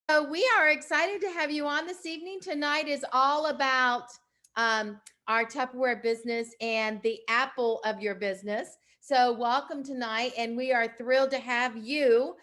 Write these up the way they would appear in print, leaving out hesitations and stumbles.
So we are excited to have you on this evening. Tonight is all about our Tupperware business and the apple of your business. So welcome tonight, and we are thrilled to have you.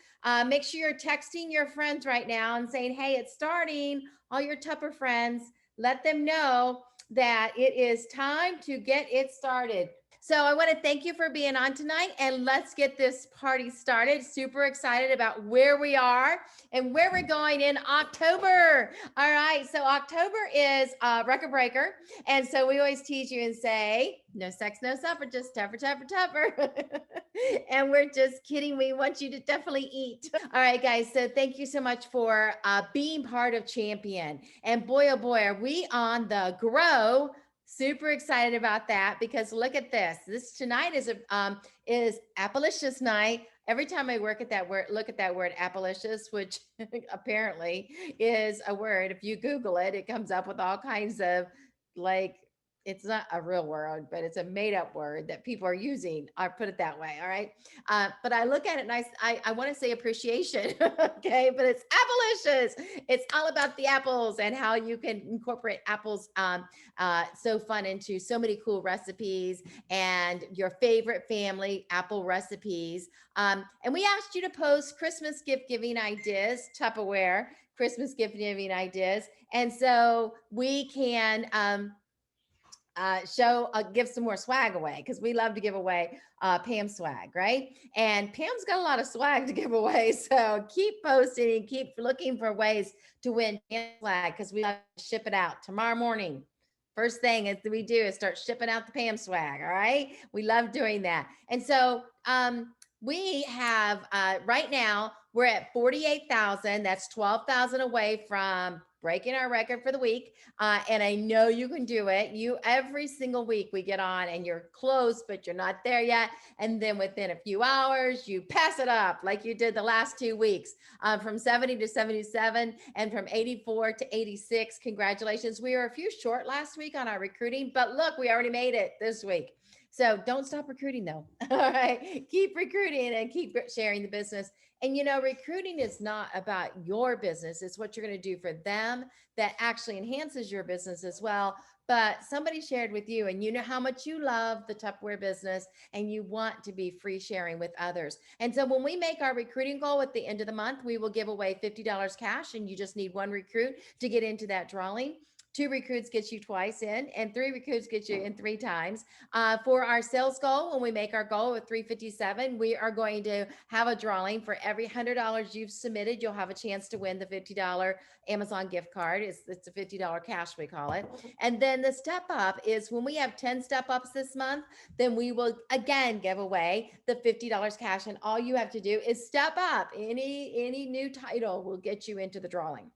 Make sure you're texting your friends right now and saying, "Hey, it's starting." All your Tupper friends, let them know that it is time to get it started. So I want to thank you for being on tonight, and let's get this party started. Super excited about where we are and where we're going in October. All right, so October is record breaker, and so we always tease you and say, "No sex, no supper, just tougher, tougher, tougher." And we're just kidding. We want you to definitely eat. All right, guys. So thank you so much for being part of Champion. And boy, oh boy, are we on the grow. Super excited about that because look at this. This tonight is Appalicious night. Every time I look at that word Appalicious, which apparently is a word. If you Google it, it comes up with all kinds of like it's not a real word, but it's a made up word that people are using. I put it that way. All right. But I look at it and I want to say appreciation. Okay. But it's Appalicious. It's all about the apples and how you can incorporate apples so fun into so many cool recipes and your favorite family apple recipes. And we asked you to post Christmas gift giving ideas, Tupperware, Christmas gift giving ideas. And so we can give some more swag away because we love to give away Pam swag, right? And Pam's got a lot of swag to give away. So keep posting and keep looking for ways to win Pam swag because we love to ship it out tomorrow morning. First thing is we do is start shipping out the Pam swag. All right. We love doing that. And so we have right now we're at 48,000. That's 12,000 away from breaking our record for the week. And I know you can do it. You every single week we get on and you're close, but you're not there yet. And then within a few hours, you pass it up like you did the last 2 weeks, from 70 to 77 and from 84 to 86. Congratulations. We were a few short last week on our recruiting, but look, we already made it this week. So don't stop recruiting though. All right. Keep recruiting and keep sharing the business. And recruiting is not about your business. It's what you're going to do for them that actually enhances your business as well. But somebody shared with you, and you know how much you love the Tupperware business and you want to be free sharing with others. And so when we make our recruiting goal at the end of the month, we will give away $50 cash, and you just need one recruit to get into that drawing. 2 recruits gets you twice in, and 3 recruits get you in 3 times. For our sales goal, when we make our goal of 357, we are going to have a drawing for every $100 you've submitted. You'll have a chance to win the $50 Amazon gift card. It's a $50 cash, we call it. And then the step up is when we have 10 step ups this month, then we will again give away the $50 cash. And all you have to do is step up. Any new title will get you into the drawing.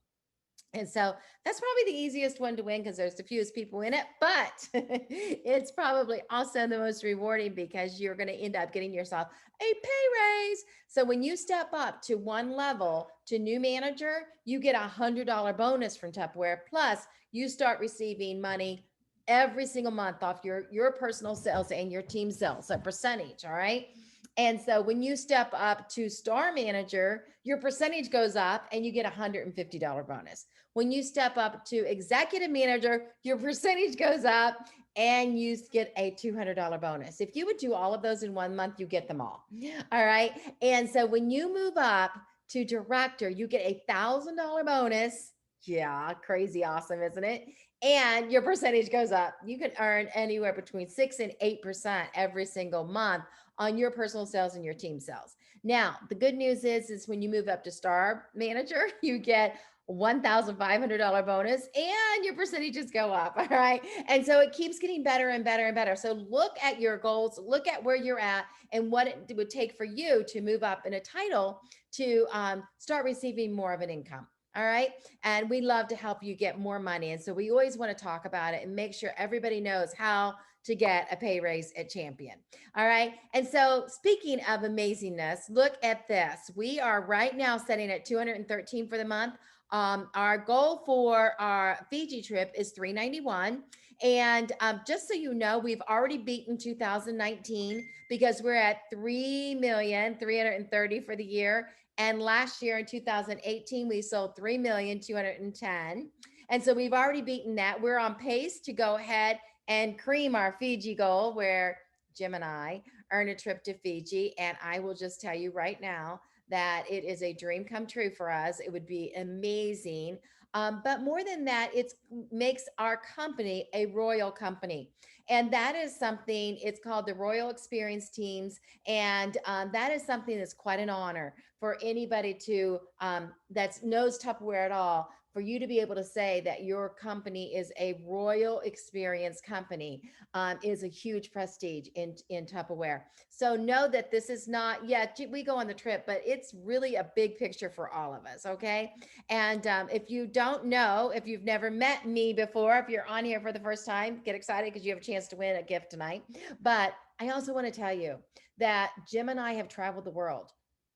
And so that's probably the easiest one to win because there's the fewest people in it, but it's probably also the most rewarding because you're going to end up getting yourself a pay raise. So when you step up to one level to new manager, you get $100 bonus from Tupperware. Plus, you start receiving money every single month off your personal sales and your team sales, a percentage. All right. And so when you step up to star manager, your percentage goes up and you get $150 bonus. When you step up to executive manager, your percentage goes up and you get a $200 bonus. If you would do all of those in 1 month, you get them all. All right. And so when you move up to director, you get $1,000 bonus. Yeah, crazy awesome, isn't it? And your percentage goes up. You can earn anywhere between 6 and 8% every single month on your personal sales and your team sales. Now, the good news is when you move up to star manager, you get $1,500 bonus and your percentages go up. All right. And so it keeps getting better and better and better. So look at your goals, look at where you're at and what it would take for you to move up in a title to start receiving more of an income. All right. And we love to help you get more money. And so we always want to talk about it and make sure everybody knows how to get a pay raise at Champion. All right. And so speaking of amazingness, look at this. We are right now setting at 213 for the month. Our goal for our Fiji trip is 391. And just so you know, we've already beaten 2019 because we're at 3,330,000 for the year. And last year in 2018, we sold 3,210,000. And so we've already beaten that. We're on pace to go ahead and cream our Fiji goal, where Jim and I earn a trip to Fiji. And I will just tell you right now that it is a dream come true for us. It would be amazing. But more than that, it makes our company a royal company. And that is something, it's called the Royal Experience Teams. And that is something that's quite an honor for anybody to that knows Tupperware at all, for you to be able to say that your company is a royal experience company, is a huge prestige in Tupperware. So know that this is not, yeah, we go on the trip, but it's really a big picture for all of us. Okay. And if you don't know, if you've never met me before, if you're on here for the first time, get excited because you have a chance to win a gift tonight. But I also want to tell you that Jim and I have traveled the world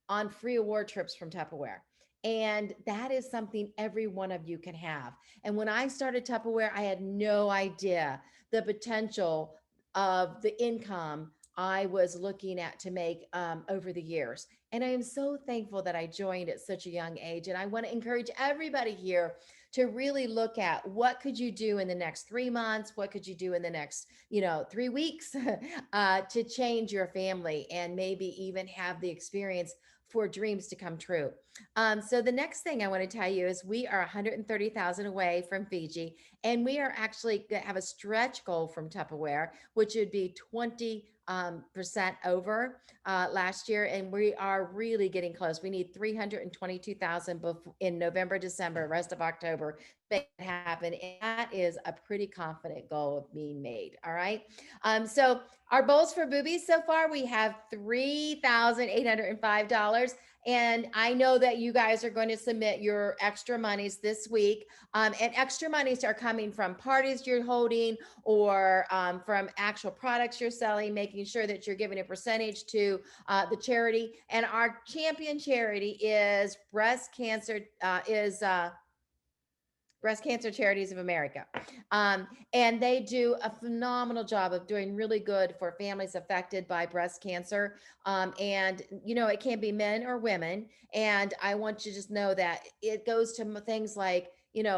on free award trips from Tupperware. And that is something every one of you can have. And when I started Tupperware, I had no idea the potential of the income I was looking at to make over the years. And I am so thankful that I joined at such a young age. And I want to encourage everybody here to really look at what could you do in the next 3 months, what could you do in the next 3 weeks to change your family and maybe even have the experience for dreams to come true. So the next thing I want to tell you is we are 130,000 away from Fiji, and we are actually going to have a stretch goal from Tupperware, which would be 20% over last year, and we are really getting close. We need 322,000 in November, December, rest of October to make it happen, and that is a pretty confident goal of being made. All right. So our bowls for boobies so far, we have $3,805. And I know that you guys are going to submit your extra monies this week. And extra monies are coming from parties you're holding or from actual products you're selling, making sure that you're giving a percentage to the charity. And our champion charity is Breast Cancer Charities of America. And they do a phenomenal job of doing really good for families affected by breast cancer. And, it can be men or women. And I want you to just know that it goes to things like,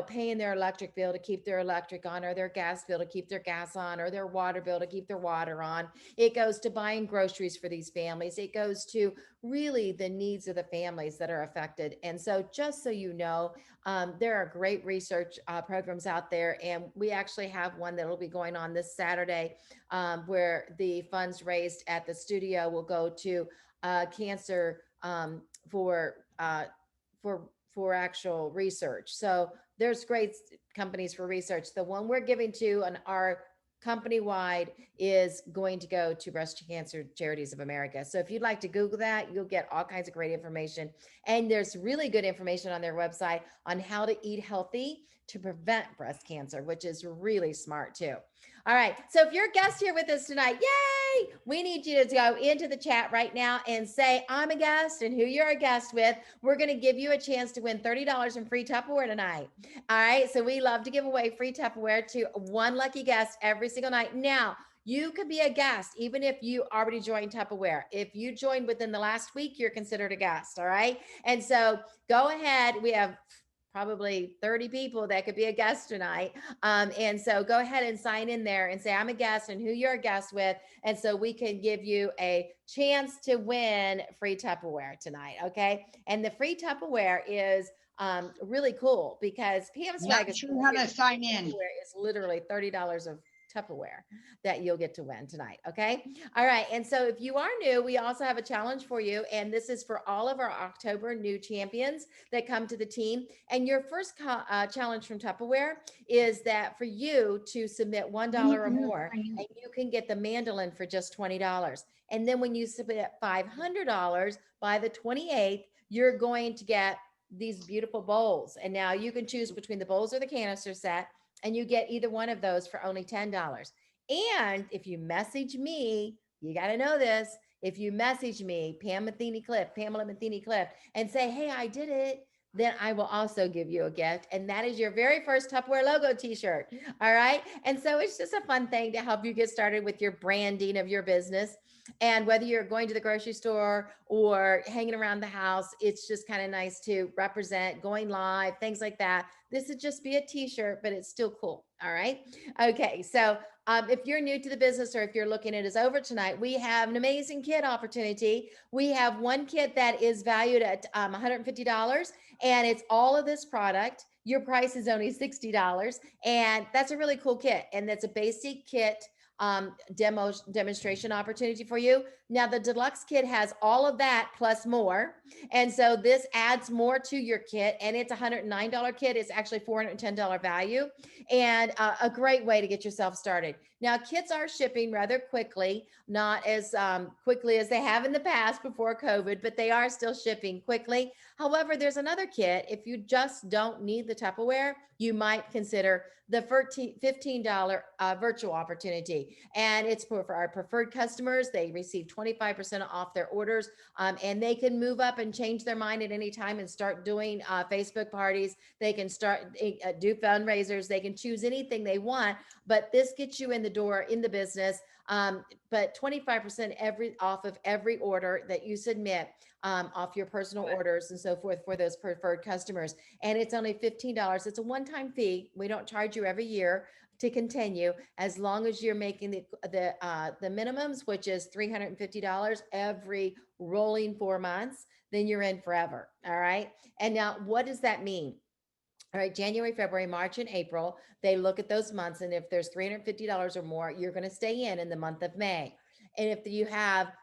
paying their electric bill to keep their electric on, or their gas bill to keep their gas on, or their water bill to keep their water on. It goes to buying groceries for these families. It goes to really the needs of the families that are affected. And so just so you know, there are great research programs out there, and we actually have one that will be going on this Saturday, where the funds raised at the studio will go to cancer for for actual research. So there's great companies for research. The one we're giving to on our company wide is going to go to Breast Cancer Charities of America. So if you'd like to Google that, you'll get all kinds of great information. And there's really good information on their website on how to eat healthy to prevent breast cancer, which is really smart too. All right. So if you're a guest here with us tonight, yay! We need you to go into the chat right now and say, I'm a guest and who you're a guest with. We're going to give you a chance to win $30 in free Tupperware tonight. All right. So we love to give away free Tupperware to one lucky guest every single night. Now, you could be a guest even if you already joined Tupperware. If you joined within the last week, you're considered a guest. All right. And so go ahead. We have probably 30 people that could be a guest tonight. And so go ahead and sign in there and say, I'm a guest and who you're a guest with. And so we can give you a chance to win free Tupperware tonight. Okay. And the free Tupperware is really cool because PM Swag is sure how to sign in. Is literally $30 of Tupperware that you'll get to win tonight. Okay. All right. And so if you are new, we also have a challenge for you. And this is for all of our October new champions that come to the team. And your first challenge from Tupperware is that for you to submit $1 or more, and you can get the mandolin for just $20. And then when you submit $500 by the 28th, you're going to get these beautiful bowls. And now you can choose between the bowls or the canister set, and you get either one of those for only $10. And if you message me, you got to know this. If you message me, Pamela Matheny Cliff, and say, hey, I did it. then I will also give you a gift. And that is your very first Tupperware logo t-shirt. All right. And so it's just a fun thing to help you get started with your branding of your business. And whether you're going to the grocery store or hanging around the house, it's just kind of nice to represent going live, things like that. This would just be a t-shirt, but it's still cool. All right. Okay. So if you're new to the business or if you're looking at us over tonight, we have an amazing kit opportunity. We have one kit that is valued at $150, and it's all of this product. Your price is only $60, and that's a really cool kit. And that's a basic kit demonstration opportunity for you. Now, the deluxe kit has all of that plus more. And so this adds more to your kit, and it's a $109 kit. It's actually $410 value, and a great way to get yourself started. Now, kits are shipping rather quickly, not as quickly as they have in the past before COVID, but they are still shipping quickly. However, there's another kit. If you just don't need the Tupperware, you might consider the $15 virtual opportunity. And it's for our preferred customers. They receive 25% off their orders, and they can move up and change their mind at any time and start doing Facebook parties. They can start do fundraisers. They can choose anything they want, but this gets you in the door in the business. But 25% off of every order that you submit, off your personal orders and so forth for those preferred customers. And it's only $15. It's a one-time fee. We don't charge you every year to continue, as long as you're making the minimums, which is $350 every rolling 4 months, then you're in forever. All right. And now, what does that mean? All right, January, February, March, and April, they look at those months. And if there's $350 or more, you're going to stay in the month of May. And if you have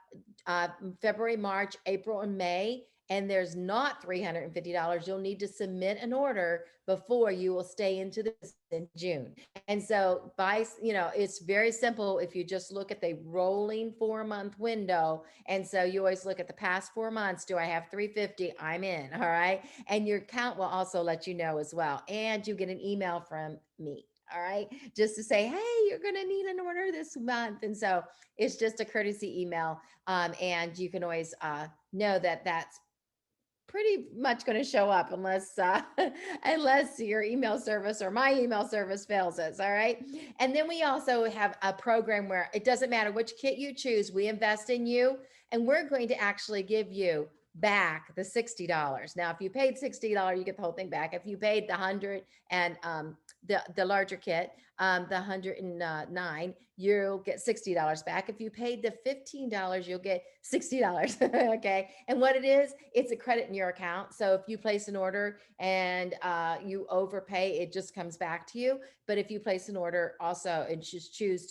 February, March, April, and May, and there's not $350, you'll need to submit an order before you will stay into this in June. And so it's very simple if you just look at the rolling 4-month window. And so you always look at the past 4 months. Do I have 350? I'm in. All right. And your account will also let you know as well. And you get an email from me. All right. Just to say, hey, you're going to need an order this month. And so it's just a courtesy email. And you can always know that that's pretty much going to show up unless unless your email service or my email service fails us. All right. And then we also have a program where it doesn't matter which kit you choose, we invest in you, and we're going to actually give you back the $60. Now, if you paid $60, you get the whole thing back. If you paid the 100 and the larger kit, the 109, you'll get $60 back. If you paid the $15, you'll get $60. Okay. And what it is, it's a credit in your account. So if you place an order and you overpay, it just comes back to you. But if you place an order also and just choose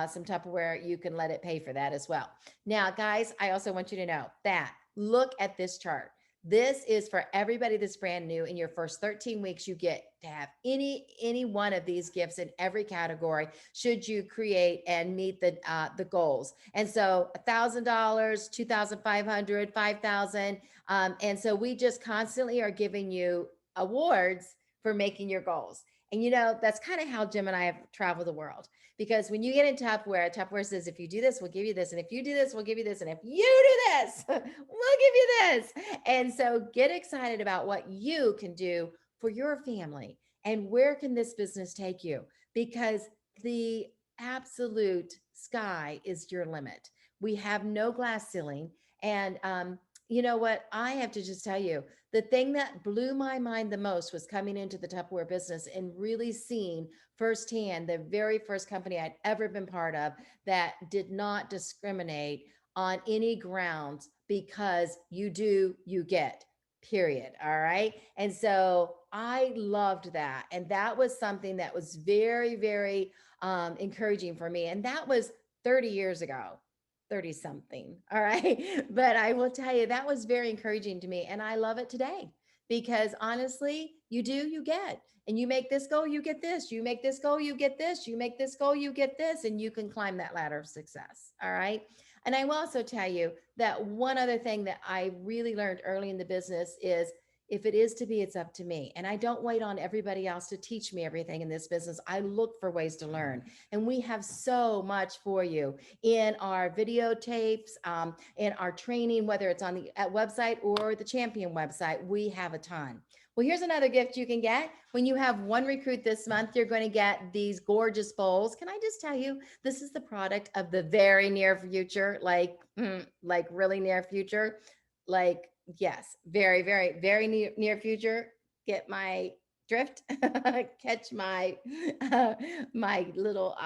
some Tupperware, you can let it pay for that as well. Now, guys, I also want you to know that look at this chart. This is for everybody that's brand new. In your first 13 weeks, you get to have any one of these gifts in every category should you create and meet the goals. And so $1,000, $2,500, $5,000. And so we just constantly are giving you awards for making your goals. And that's kind of how Jim and I have traveled the world. Because when you get in Tupperware says, if you do this, we'll give you this. And if you do this, we'll give you this. And if you do this, we'll give you this. And so get excited about what you can do for your family and where can this business take you? Because the absolute sky is your limit. We have no glass ceiling. And you know what? I have to just tell you, the thing that blew my mind the most was coming into the Tupperware business and really seeing firsthand the very first company I'd ever been part of that did not discriminate on any grounds, because you do, you get, period. All right. And so I loved that. And that was something that was very, very encouraging for me. And that was 30 years ago. 30 something. All right. But I will tell you, that was very encouraging to me. And I love it today, because honestly, you do, you get, and you make this goal, you get this, you make this goal, you get this, you make this goal, you get this, and you can climb that ladder of success. All right. And I will also tell you that one other thing that I really learned early in the business is if it is to be, it's up to me. And I don't wait on everybody else to teach me everything in this business. I look for ways to learn. And we have so much for you in our videotapes, in our training, whether it's on the website or the Champion website. We have a ton. Well, here's another gift you can get. When you have one recruit this month, you're going to get these gorgeous bowls. Can I just tell you, this is the product of the very near future, like really near future. Like, yes, very, very, very near future. Get my drift, catch my my little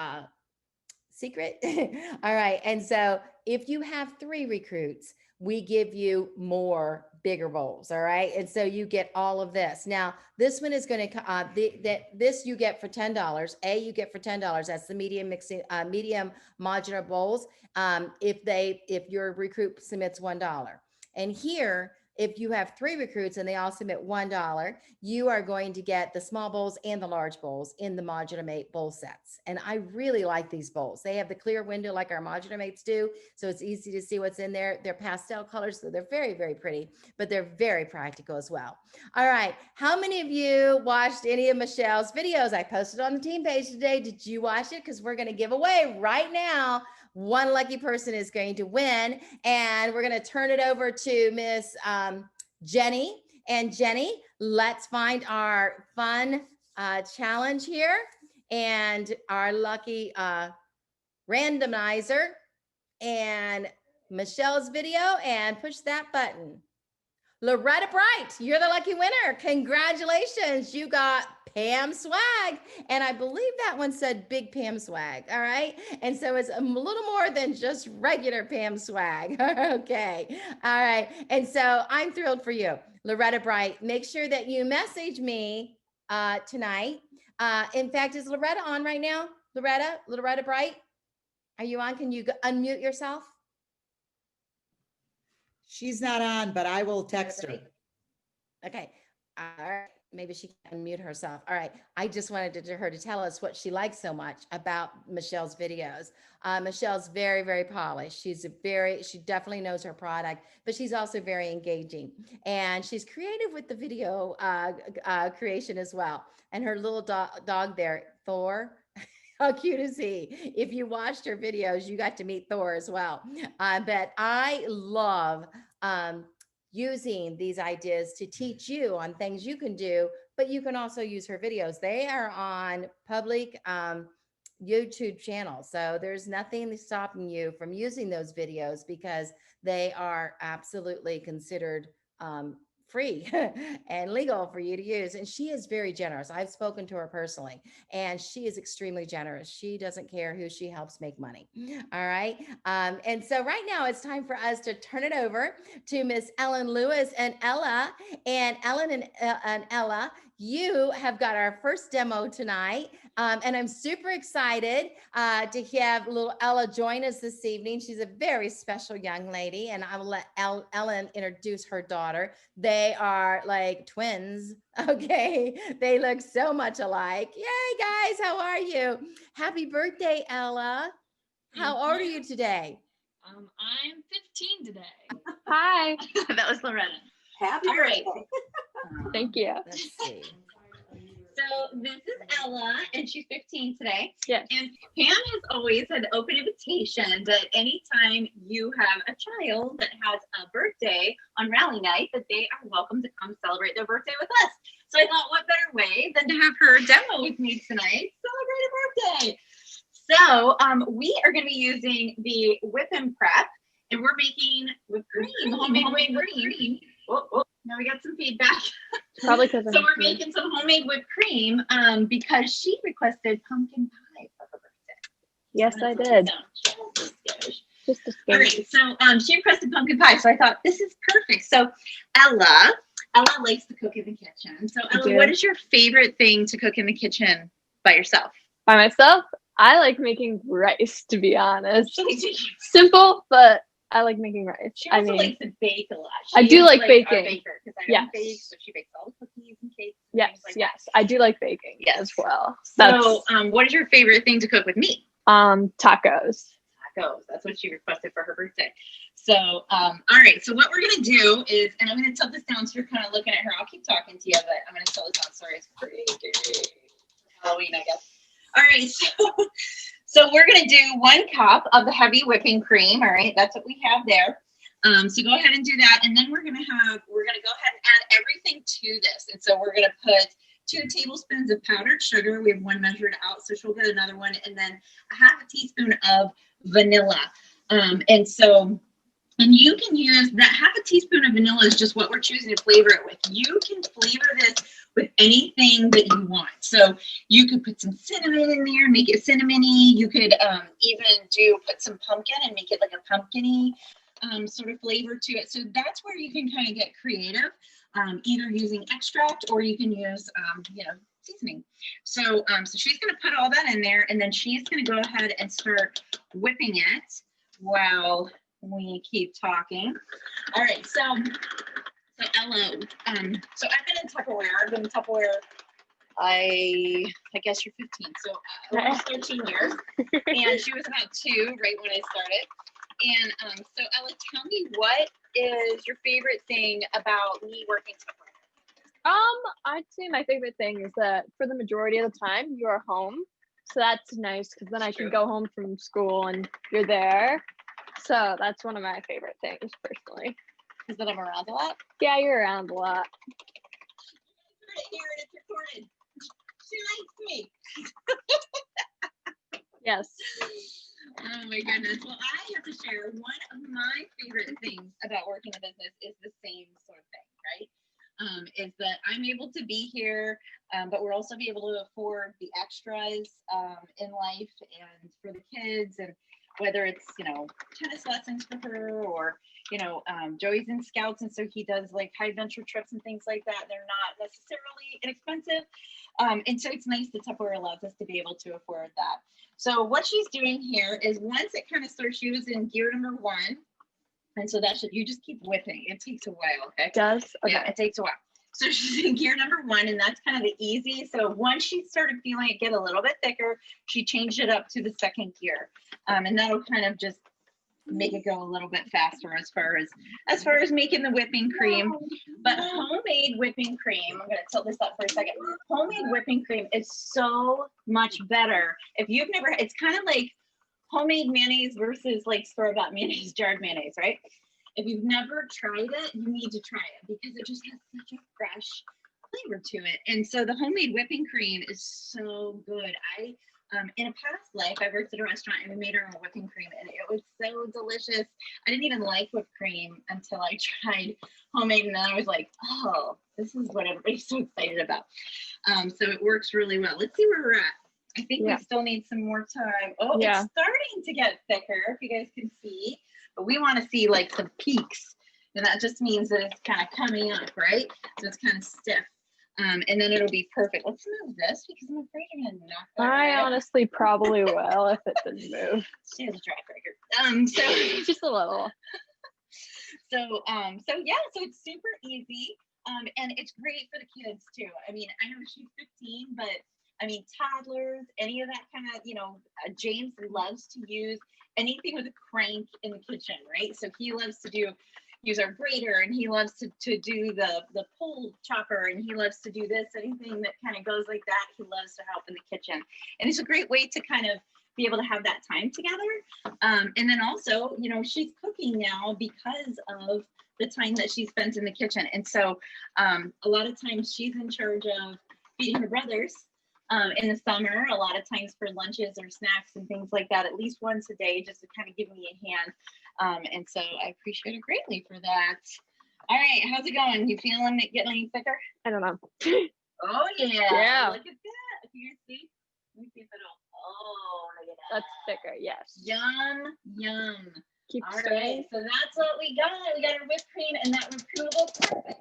secret. All right. And so if you have 3 recruits, we give you more bigger bowls. All right. And so you get all of this. Now, this one is going to, this you get for $10. You get for $10. That's the medium mixing, medium modular bowls. If your recruit submits $1. And here, if you have 3 recruits and they all submit $1, you are going to get the small bowls and the large bowls in the Modular Mate bowl sets. And I really like these bowls. They have the clear window like our Modular Mates do. So it's easy to see what's in there. They're pastel colors, so they're very, very pretty, but they're very practical as well. All right. How many of you watched any of Michelle's videos? I posted on the team page today. Did you watch it? Because we're going to give away right now. One lucky person is going to win, and we're going to turn it over to Miss Jeni. And Jeni, let's find our fun challenge here and our lucky randomizer and Michelle's video, and push that button. Loretta Bright, you're the lucky winner. Congratulations. You got Pam swag. And I believe that one said Big Pam swag. All right. And so it's a little more than just regular Pam swag. Okay. All right. And so I'm thrilled for you, Loretta Bright. Make sure that you message me tonight. In fact, is Loretta on right now? Loretta Bright, are you on? Can you unmute yourself? She's not on, but I will text her. Okay. All right. Maybe she can unmute herself. All right. I just wanted her to tell us what she likes so much about Michelle's videos. Michelle's very, very polished. She definitely knows her product, but she's also very engaging, and she's creative with the video creation as well. And her little dog there, Thor. How cute is he? If you watched her videos, you got to meet Thor as well. But I love using these ideas to teach you on things you can do, but you can also use her videos. They are on public YouTube channels. So there's nothing stopping you from using those videos because they are absolutely considered free and legal for you to use. And she is very generous. I've spoken to her personally, and she is extremely generous. She doesn't care who she helps make money. All right. And so right now it's time for us to turn it over to Miss Ellen Lewis and Ella. And Ellen and Ella, you have got our first demo tonight. And I'm super excited to have little Ella join us this evening. She's a very special young lady, and I will let Ellen introduce her daughter. They are like twins. Okay. They look so much alike. Yay, guys. How are you? Happy birthday, Ella. How old are you today? I'm 15 today. Hi. That was Loretta. Happy birthday. Thank you. Let's see. So this is Ella, and she's 15 today. Yes. And Pam has always had open invitation that anytime you have a child that has a birthday on rally night, that they are welcome to come celebrate their birthday with us. So I thought, what better way than to have her demo with me tonight, celebrate a birthday. So we are going to be using the Whip and Prep, and we're making whipped cream, homemade whipped cream. Oh, now we got some feedback. Probably because so we're making some homemade whipped cream because she requested pumpkin pie for her birthday. Yes, I did. Just a All right, so she requested pumpkin pie, so I thought this is perfect. So Ella likes to cook in the kitchen. So Ella, what is your favorite thing to cook in the kitchen by yourself? By myself, I like making rice, to be honest. Simple, but I like making rice. She also likes to bake a lot. I do like baking. Our baker, because I don't bake, so she bakes all the cookies and cakes. And Yes, like yes. that. I do like baking as well. So what is your favorite thing to cook with me? Tacos. goes. That's what she requested for her birthday. So, all right. So what we're going to do is, and I'm going to tell this down so you're kind of looking at her. I'll keep talking to you, but I'm going to tell this down. Sorry, it's crazy. Halloween, I guess. All right. So we're going to do 1 cup of the heavy whipping cream. All right. That's what we have there. So go ahead and do that. And then we're going to go ahead and add everything to this. And so we're going to put 2 tablespoons of powdered sugar. We have 1 measured out, so she'll get another one. And then a half a teaspoon of vanilla. And you can use that half a teaspoon of vanilla is just what we're choosing to flavor it with. You can flavor this with anything that you want. So you could put some cinnamon in there, make it cinnamony. You could even put some pumpkin and make it like a pumpkin-y sort of flavor to it. So that's where you can kind of get creative, either using extract or you can use, seasoning. So she's going to put all that in there, and then she's going to go ahead and start whipping it while we keep talking. All right, so Ella, so I've been in Tupperware. I guess you're 15, so almost 13 years. And she was about 2 right when I started. And so Ella, tell me, what is your favorite thing about me working Tupperware? I'd say my favorite thing is that for the majority of the time you're home. So that's nice because then I can go home from school and you're there. So that's one of my favorite things personally. Is that I'm around a lot? Yeah, you're around a lot. You heard it here and it's recorded. She likes me. Yes. Oh my goodness. Well, I have to share one of my favorite things about working in business is the same sort of thing, right? Is that I'm able to be here, but we're also be able to afford the extras in life and for the kids, and whether it's, tennis lessons for her or, Joey's in Scouts. And so he does like high adventure trips and things like that. They're not necessarily inexpensive. And so it's nice that Tupperware allows us to be able to afford that. So what she's doing here is once it kind of starts, she was in gear number 1. And so you just keep whipping. It takes a while, okay? It does? Okay. Yeah, it takes a while. So she's in gear number 1, and that's kind of the easy. So once she started feeling it get a little bit thicker, she changed it up to the 2nd gear. And that'll kind of just make it go a little bit faster as far as making the whipping cream. But homemade whipping cream, I'm going to tilt this up for a second. Homemade whipping cream is so much better. If you've never, it's kind of like homemade mayonnaise versus like store-bought mayonnaise, jarred mayonnaise, right? If you've never tried it, you need to try it because it just has such a fresh flavor to it. And so the homemade whipping cream is so good. In a past life, I worked at a restaurant and we made our own whipping cream, and it was so delicious. I didn't even like whipped cream until I tried homemade, and then I was like, oh, this is what everybody's so excited about. So it works really well. Let's see where we're at. I think we still need some more time. Oh, yeah. It's starting to get thicker, if you guys can see. But we want to see like some peaks, and that just means that it's kind of coming up, right? So it's kind of stiff. And then it'll be perfect. Let's move this because I'm afraid you're gonna knock that I honestly probably will if it didn't move. She has a track record. So just a little. So it's super easy. And it's great for the kids too. I mean, I know she's 15, but I mean, toddlers, any of that kind of, James loves to use anything with a crank in the kitchen, right? So he loves to use our grater, and he loves to do the pull chopper, and he loves to do this, anything that kind of goes like that. He loves to help in the kitchen, and it's a great way to kind of be able to have that time together. And then also, she's cooking now because of the time that she spends in the kitchen. And so a lot of times she's in charge of feeding her brothers in the summer, a lot of times for lunches or snacks and things like that, at least once a day, just to kind of give me a hand. And so I appreciate it greatly for that. All right, how's it going? You feeling it getting any thicker? I don't know. Oh yeah. Yeah. Look at that. If you can see, let me see if it'll. Oh, look at that. That's thicker, yes. Yum, yum. Keep All stirring. right, so that's what we got. We got our whipped cream, and that whipped cream will perfect.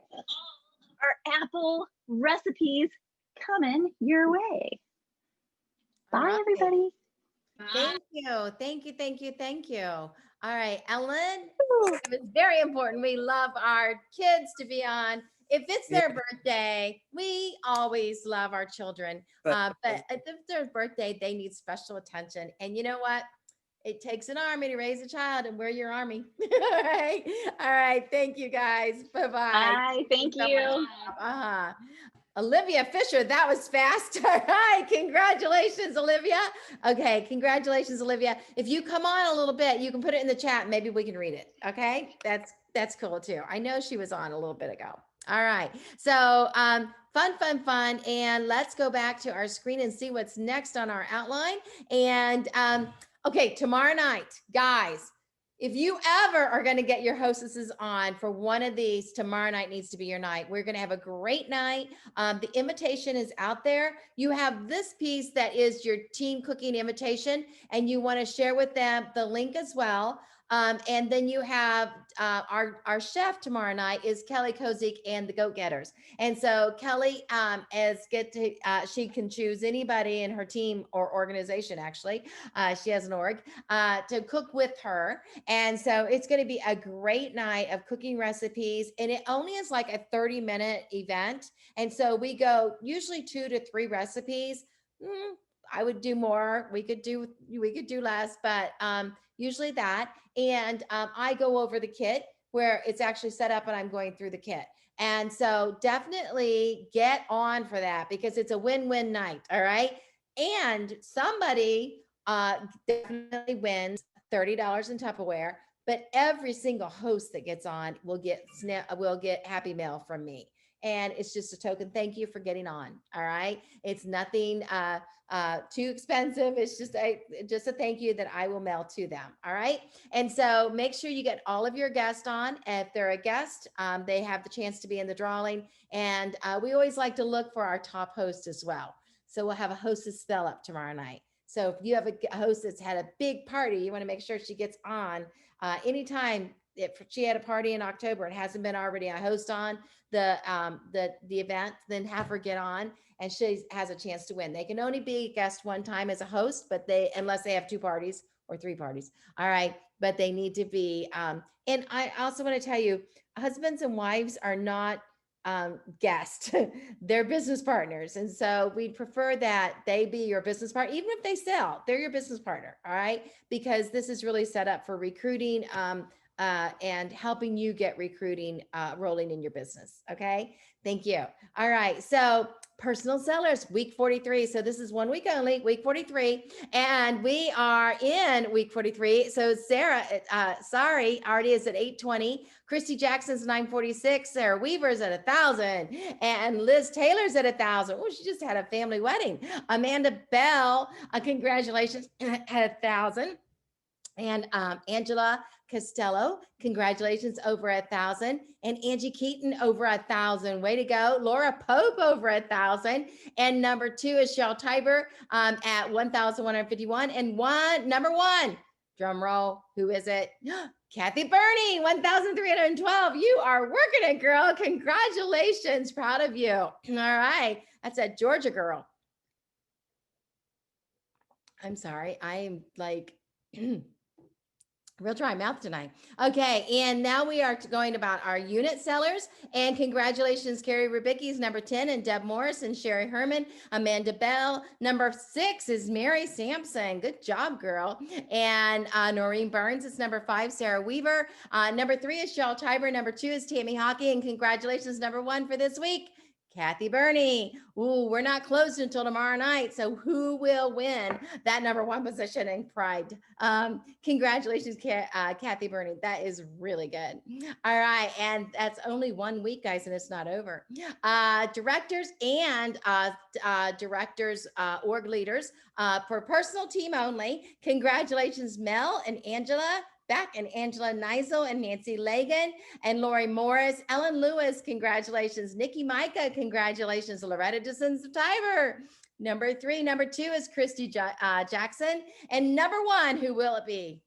Our apple recipes coming your way. Bye, All right. everybody. Thank you. Thank you. Thank you. Thank you. All right, Ellen, it was very important. We love our kids to be on. If it's their birthday, we always love our children. But if it's their birthday, they need special attention. And you know what? It takes an army to raise a child, and we're your army. All right. All right. Thank you guys. Bye-bye. Bye. Thank you. Uh-huh. Olivia Fisher, that was fast. All right. Congratulations, Olivia. Okay. Congratulations, Olivia. If you come on a little bit, you can put it in the chat. Maybe we can read it. Okay. That's cool too. I know she was on a little bit ago. All right. So fun. And let's go back to our screen and see what's next on our outline. And okay, tomorrow night, guys, if you ever are going to get your hostesses on for one of these, tomorrow night needs to be your night. We're going to have a great night. The invitation is out there. You have this piece that is your team cooking invitation, and you want to share with them the link as well. And then you have our chef tomorrow night is Kelly Kozik and the Goat Getters. And so Kelly she can choose anybody in her team or organization, actually. She has an org to cook with her. And so it's going to be a great night of cooking recipes. And it only is like a 30-minute event. And so we go usually 2 to 3 recipes. I would do more. We could do less, but usually that. And I go over the kit where it's actually set up and I'm going through the kit. And so definitely get on for that because it's a win-win night. All right. And somebody definitely wins $30 in Tupperware, but every single host that gets on will get Happy Mail from me. And it's just a token. Thank you for getting on. All right. It's nothing too expensive. It's just a thank you that I will mail to them. All right. And so make sure you get all of your guests on. If they're a guest, they have the chance to be in the drawing. And we always like to look for our top host as well. So we'll have a hostess spell up tomorrow night. So if you have a host that's had a big party, you want to make sure she gets on anytime. If she had a party in October and hasn't been already a host on the event, then have her get on and she has a chance to win. They can only be a guest one time as a host, but unless they have 2 parties or 3 parties. All right. But they need to be, and I also want to tell you, husbands and wives are not guests, they're business partners. And so we'd prefer that they be your business partner, even if they sell, they're your business partner. All right. Because this is really set up for recruiting, and helping you get recruiting rolling in your business. Okay. Thank you. All right. So personal sellers, week 43. So this is 1 week only, week 43. And we are in week 43. So Sarah, already is at 820. Kristi Jackson's 946. Sarah Weaver's at 1,000. And Liz Taylor's at 1,000. Oh, she just had a family wedding. Amanda Bell, congratulations, at 1,000. And Angela Costello, congratulations, over 1,000. And Angie Keaton, over 1,000. Way to go. Laura Pope, over 1,000. And number 2 is Shell Tiber at 1,151. And number 1, drum roll, who is it? Kathy Burney, 1,312. You are working it, girl. Congratulations. Proud of you. All right. That's a Georgia girl. I'm sorry. I am like... real dry mouth tonight. Okay, and now we are going about our unit sellers. And congratulations, Carrie Rubicki's number 10, and Deb Morris and Sherry Herman, Amanda Bell. Number 6 is Mary Sampson. Good job, girl. And Noreen Burns is number 5, Sarah Weaver. Number 3 is Shell Tiber. Number 2 is Tammy Hockey. And congratulations, number 1 for this week, Kathy Burney. Ooh, we're not closed until tomorrow night. So who will win that number 1 position in Pride? Congratulations, Kathy Burney. That is really good. All right. And that's only 1 week, guys, and it's not over. Directors and directors, org leaders for personal team only. Congratulations, Mel and Angela Beck and Angela Neisel and Nancy Lagan and Lori Morris. Ellen Lewis, congratulations. Nikki Micah, congratulations. Loretta DeSenza Tiber. Number 3. Number 2 is Kristi Jackson. And number 1, who will it be?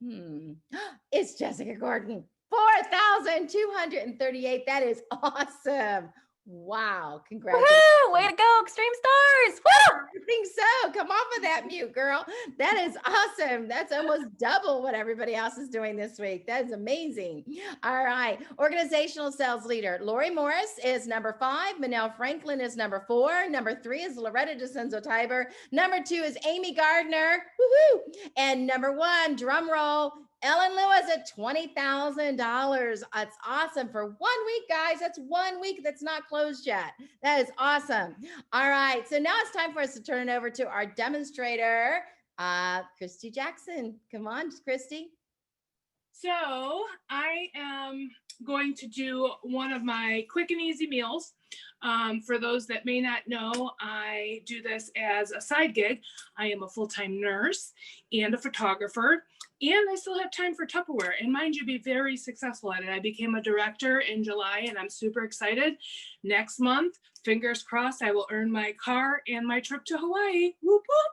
It's Jessica Gordon. 4,238. That is awesome. Wow. Congratulations. Woo! Way to go, Extreme Stars. Woo! I think so. Come off of that mute, girl. That is awesome. That's almost double what everybody else is doing this week. That is amazing. All right. Organizational sales leader. Lori Morris is number 5. Manel Franklin is number 4. Number 3 is Loretta DeSenzo Tiber. Number 2 is Amy Gardner. Woohoo! And number one, drum roll, Ellen Lewis at $20,000. That's awesome for 1 week, guys. That's 1 week that's not closed yet. That is awesome. All right. So now it's time for us to turn it over to our demonstrator, Kristi Jackson. Come on, Kristi. So I am going to do one of my quick and easy meals. For those that may not know, I do this as a side gig. I am a full-time nurse and a photographer, and I still have time for Tupperware. And mind you, be very successful at it. I became a director in July, and I'm super excited. Next month, fingers crossed, I will earn my car and my trip to Hawaii. Whoop, whoop.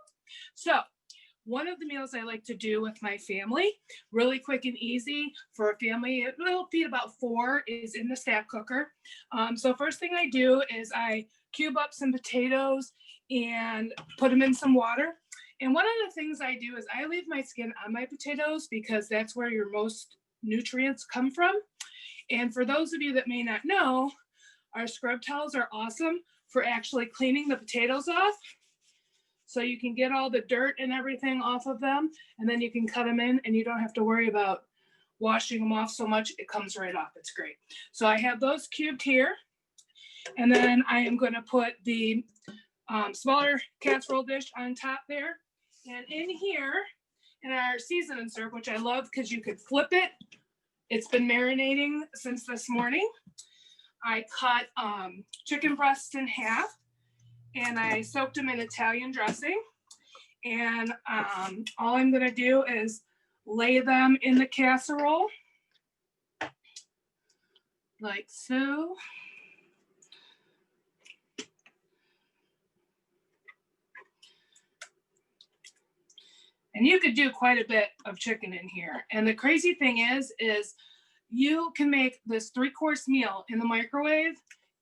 So one of the meals I like to do with my family, really quick and easy for a family, it will feed about 4, is in the stack cooker. So first thing I do is I cube up some potatoes and put them in some water. And one of the things I do is I leave my skin on my potatoes because that's where your most nutrients come from. And for those of you that may not know, our scrub towels are awesome for actually cleaning the potatoes off. So you can get all the dirt and everything off of them, and then you can cut them in and you don't have to worry about washing them off so much. It comes right off. It's great. So I have those cubed here, and then I am going to put the smaller casserole dish on top there. And in here, in our seasoning syrup, which I love because you could flip it. It's been marinating since this morning. I cut chicken breasts in half. And I soaked them in Italian dressing. And all I'm gonna do is lay them in the casserole, like so. And you could do quite a bit of chicken in here. And the crazy thing is you can make this 3-course meal in the microwave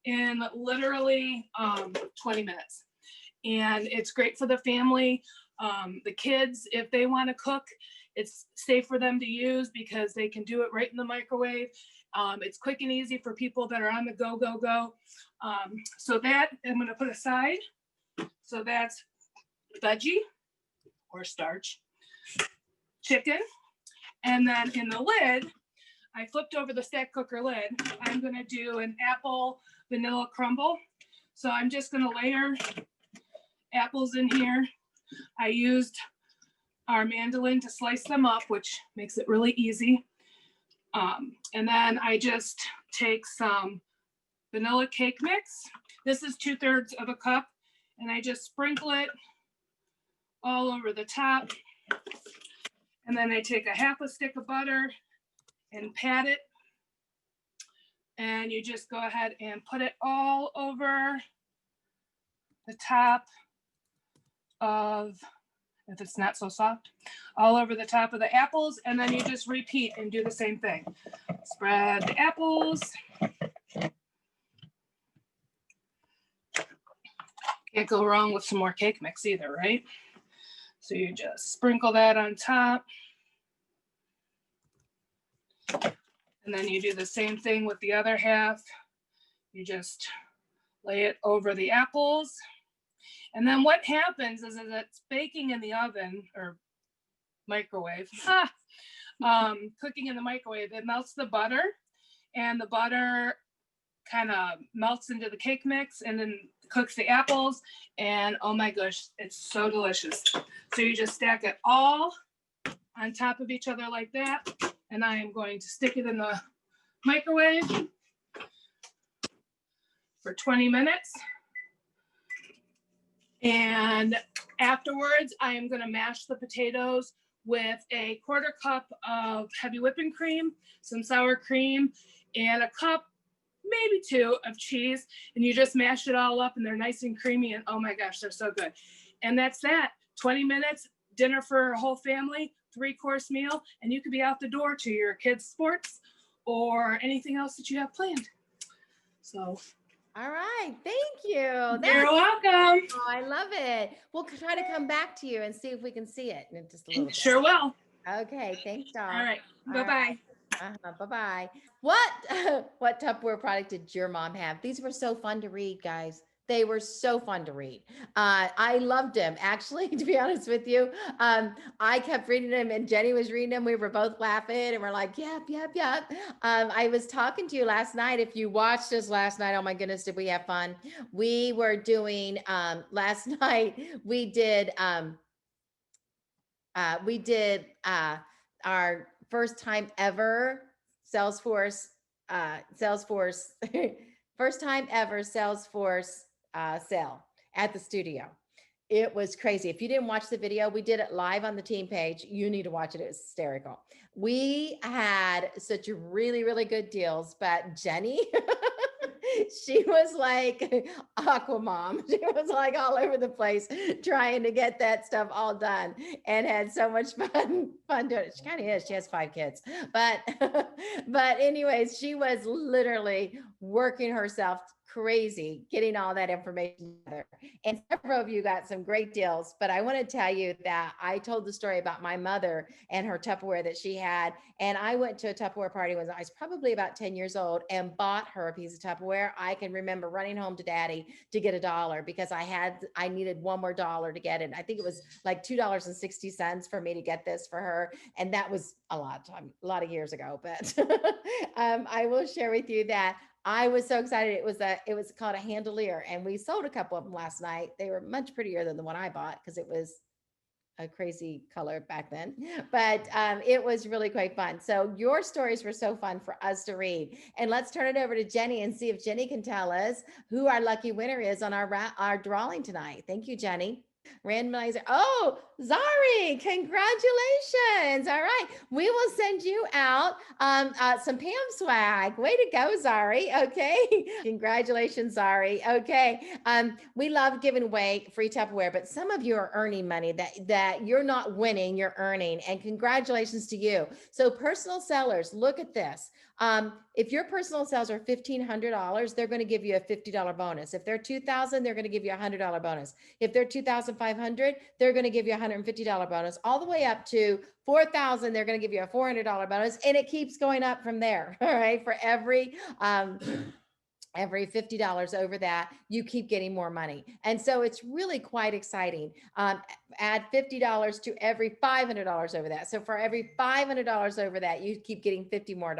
in literally 20 minutes. And it's great for the family. The kids, if they want to cook, it's safe for them to use because they can do it right in the microwave. It's quick and easy for people that are on the go, go, go. So that I'm going to put aside. So that's veggie or starch, chicken. And then in the lid, I flipped over the stack cooker lid. I'm going to do an apple vanilla crumble. So I'm just going to layer apples in here. I used our mandolin to slice them up, which makes it really easy. And then I just take some vanilla cake mix. This is 2/3 of a cup. And I just sprinkle it all over the top. And then I take a half a stick of butter and pat it. And you just go ahead and put it all over the top of, if it's not so soft, all over the top of the apples. And then you just repeat and do the same thing. Spread the apples. Can't go wrong with some more cake mix either, right? So you just sprinkle that on top. And then you do the same thing with the other half. You just lay it over the apples. And then what happens is it's baking in the oven or microwave, cooking in the microwave, it melts the butter, and the butter kind of melts into the cake mix and then cooks the apples. And oh my gosh, it's so delicious. So you just stack it all on top of each other like that. And I am going to stick it in the microwave for 20 minutes. And afterwards, I am going to mash the potatoes with a 1/4 cup of heavy whipping cream, some sour cream, and a cup, maybe 2 of cheese. And you just mash it all up and they're nice and creamy. And oh my gosh, they're so good. And that's that. 20 minutes, dinner for a whole family, 3-course meal, and you could be out the door to your kids' sports or anything else that you have planned. So. All right. Thank you. You're welcome. Oh, I love it. We'll try to come back to you and see if we can see it in just a little bit. Sure will. Okay. Thanks, Dawn. All right. All Bye-bye. right. Bye-bye. What Tupperware product did your mom have? These were so fun to read, guys. They were so fun to read. I loved them. Actually, to be honest with you, I kept reading them and Jenny was reading them. We were both laughing and we're like, yep, yep, yep. I was talking to you last night. If you watched us last night, oh my goodness, did we have fun? We were doing, last night, we did our first time ever Salesforce, Salesforce, first time ever Salesforce sale at the studio. It was crazy. If you didn't watch the video, we did it live on the team page. You need to watch it. It was hysterical. We had such really, really good deals, but Jenny, she was like Aquamom. She was like all over the place trying to get that stuff all done and had so much fun doing it. She kind of is. She has 5 kids. But but anyways, she was literally working herself crazy getting all that information together. And several of you got some great deals, but I want to tell you that I told the story about my mother and her Tupperware that she had. And I went to a Tupperware party when I was probably about 10 years old and bought her a piece of Tupperware. I can remember running home to daddy to get $1 because I needed one more dollar to get it. I think it was like $2.60 for me to get this for her. And that was a lot of years ago, but I will share with you that I was so excited. It was called a handelier and we sold a couple of them last night. They were much prettier than the one I bought because it was a crazy color back then, but it was really quite fun. So your stories were so fun for us to read. And let's turn it over to Jenny and see if Jenny can tell us who our lucky winner is on our drawing tonight. Thank you, Jenny. Randomizer. Oh, Zari, congratulations. All right. We will send you out some Pam swag. Way to go, Zari. Okay. Congratulations, Zari. Okay. We love giving away free Tupperware, but some of you are earning money that you're not winning, you're earning. And congratulations to you. So personal sellers, look at this. If your personal sales are $1,500, they're going to give you a $50 bonus. If they're $2,000, they're going to give you a $100 bonus. If they're $2,500, they're going to give you a $150 bonus. All the way up to $4,000, they're going to give you a $400 bonus, and it keeps going up from there. All right, for every $50 over that, you keep getting more money. And so it's really quite exciting. Add $50 to every $500 over that. So for every $500 over that, you keep getting $50 more.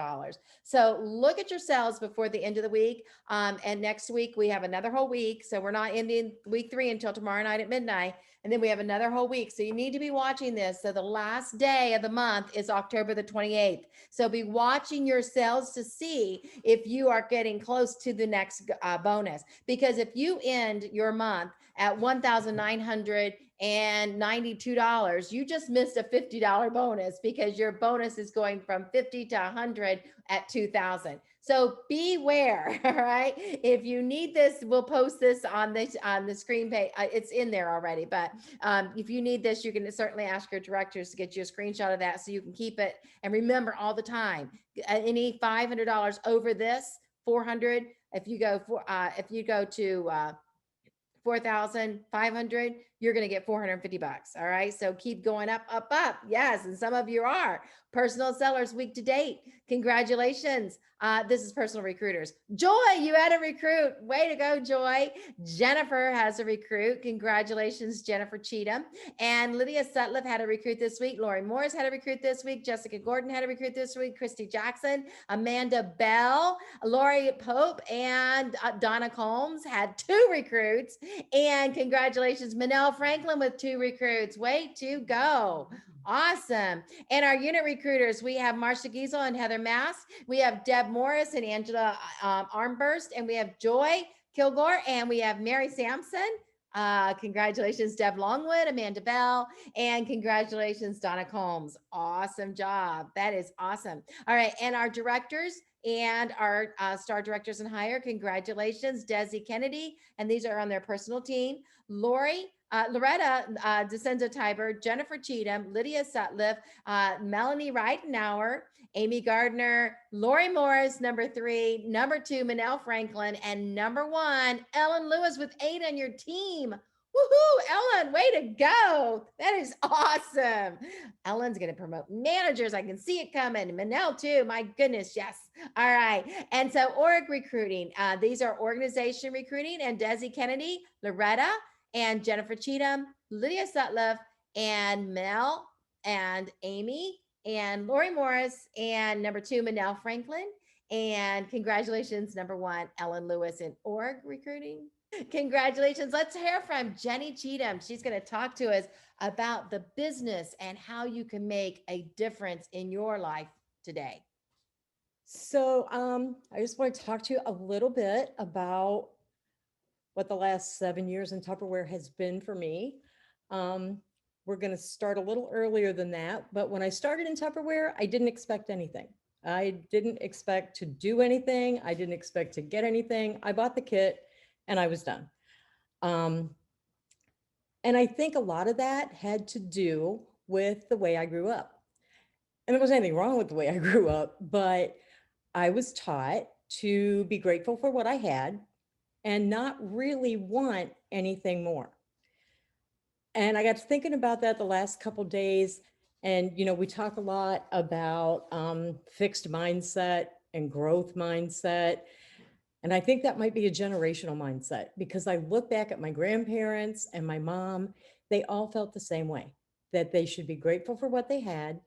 So look at your sales before the end of the week. And next week, we have another whole week. So we're not ending week 3 until tomorrow night at midnight. And then we have another whole week. So you need to be watching this. So the last day of the month is October the 28th. So be watching your sales to see if you are getting close to the next bonus. Because if you end your month at $1,992, you just missed a $50 bonus because your bonus is going from 50 to 100 at 2,000. So beware, all right? If you need this, we'll post this on the screen page. It's in there already, but if you need this, you can certainly ask your directors to get you a screenshot of that so you can keep it. And remember all the time, any $500 over this, 400, if you go to 4,500, you're going to get $450. All right. So keep going up, up, up. Yes. And some of you are personal sellers week to date. Congratulations. This is personal recruiters. Joy, you had a recruit. Way to go, Joy. Jennifer has a recruit. Congratulations, Jennifer Cheatham. And Lydia Sutliff had a recruit this week. Lori Morris had a recruit this week. Jessica Gordon had a recruit this week. Kristi Jackson, Amanda Bell, Lori Pope, and Donna Combs had 2 recruits. And congratulations, Manel Franklin with 2 recruits. Way to go. Awesome. And our unit recruiters, we have Marcia Giesel and Heather Mass. We have Deb Morris and Angela Armburst. And we have Joy Kilgore. And we have Mary Sampson. Congratulations, Deb Longwood, Amanda Bell, and congratulations, Donna Combs. Awesome job. That is awesome. All right. And our directors and our star directors and hire, congratulations, Desi Kennedy. And these are on their personal team. Loretta DeCenzo Tiber, Jennifer Cheatham, Lydia Sutliff, Melanie Reitenauer, Amy Gardner, Lori Morris, number 3, number 2, Manel Franklin, and number 1, Ellen Lewis with 8 on your team. Woohoo, Ellen, way to go. That is awesome. Ellen's going to promote managers. I can see it coming. Manel too. My goodness. Yes. All right. And so org recruiting, these are organization recruiting, and Desi Kennedy, Loretta, and Jennifer Cheatham, Lydia Sutliff, and Mel, and Amy, and Lori Morris, and number 2, Manel Franklin. And congratulations, number 1, Ellen Lewis in org recruiting. Congratulations. Let's hear from Jeni Cheatham. She's going to talk to us about the business and how you can make a difference in your life today. So I just want to talk to you a little bit about what the last 7 years in Tupperware has been for me. We're going to start a little earlier than that, but when I started in Tupperware, I didn't expect anything. I didn't expect to do anything. I didn't expect to get anything. I bought the kit and I was done. And I think a lot of that had to do with the way I grew up. And there wasn't anything wrong with the way I grew up, but I was taught to be grateful for what I had and not really want anything more. And I got to thinking about that the last couple of days. And, you know, we talk a lot about fixed mindset and growth mindset. And I think that might be a generational mindset, because I look back at my grandparents and my mom, they all felt the same way, that they should be grateful for what they had.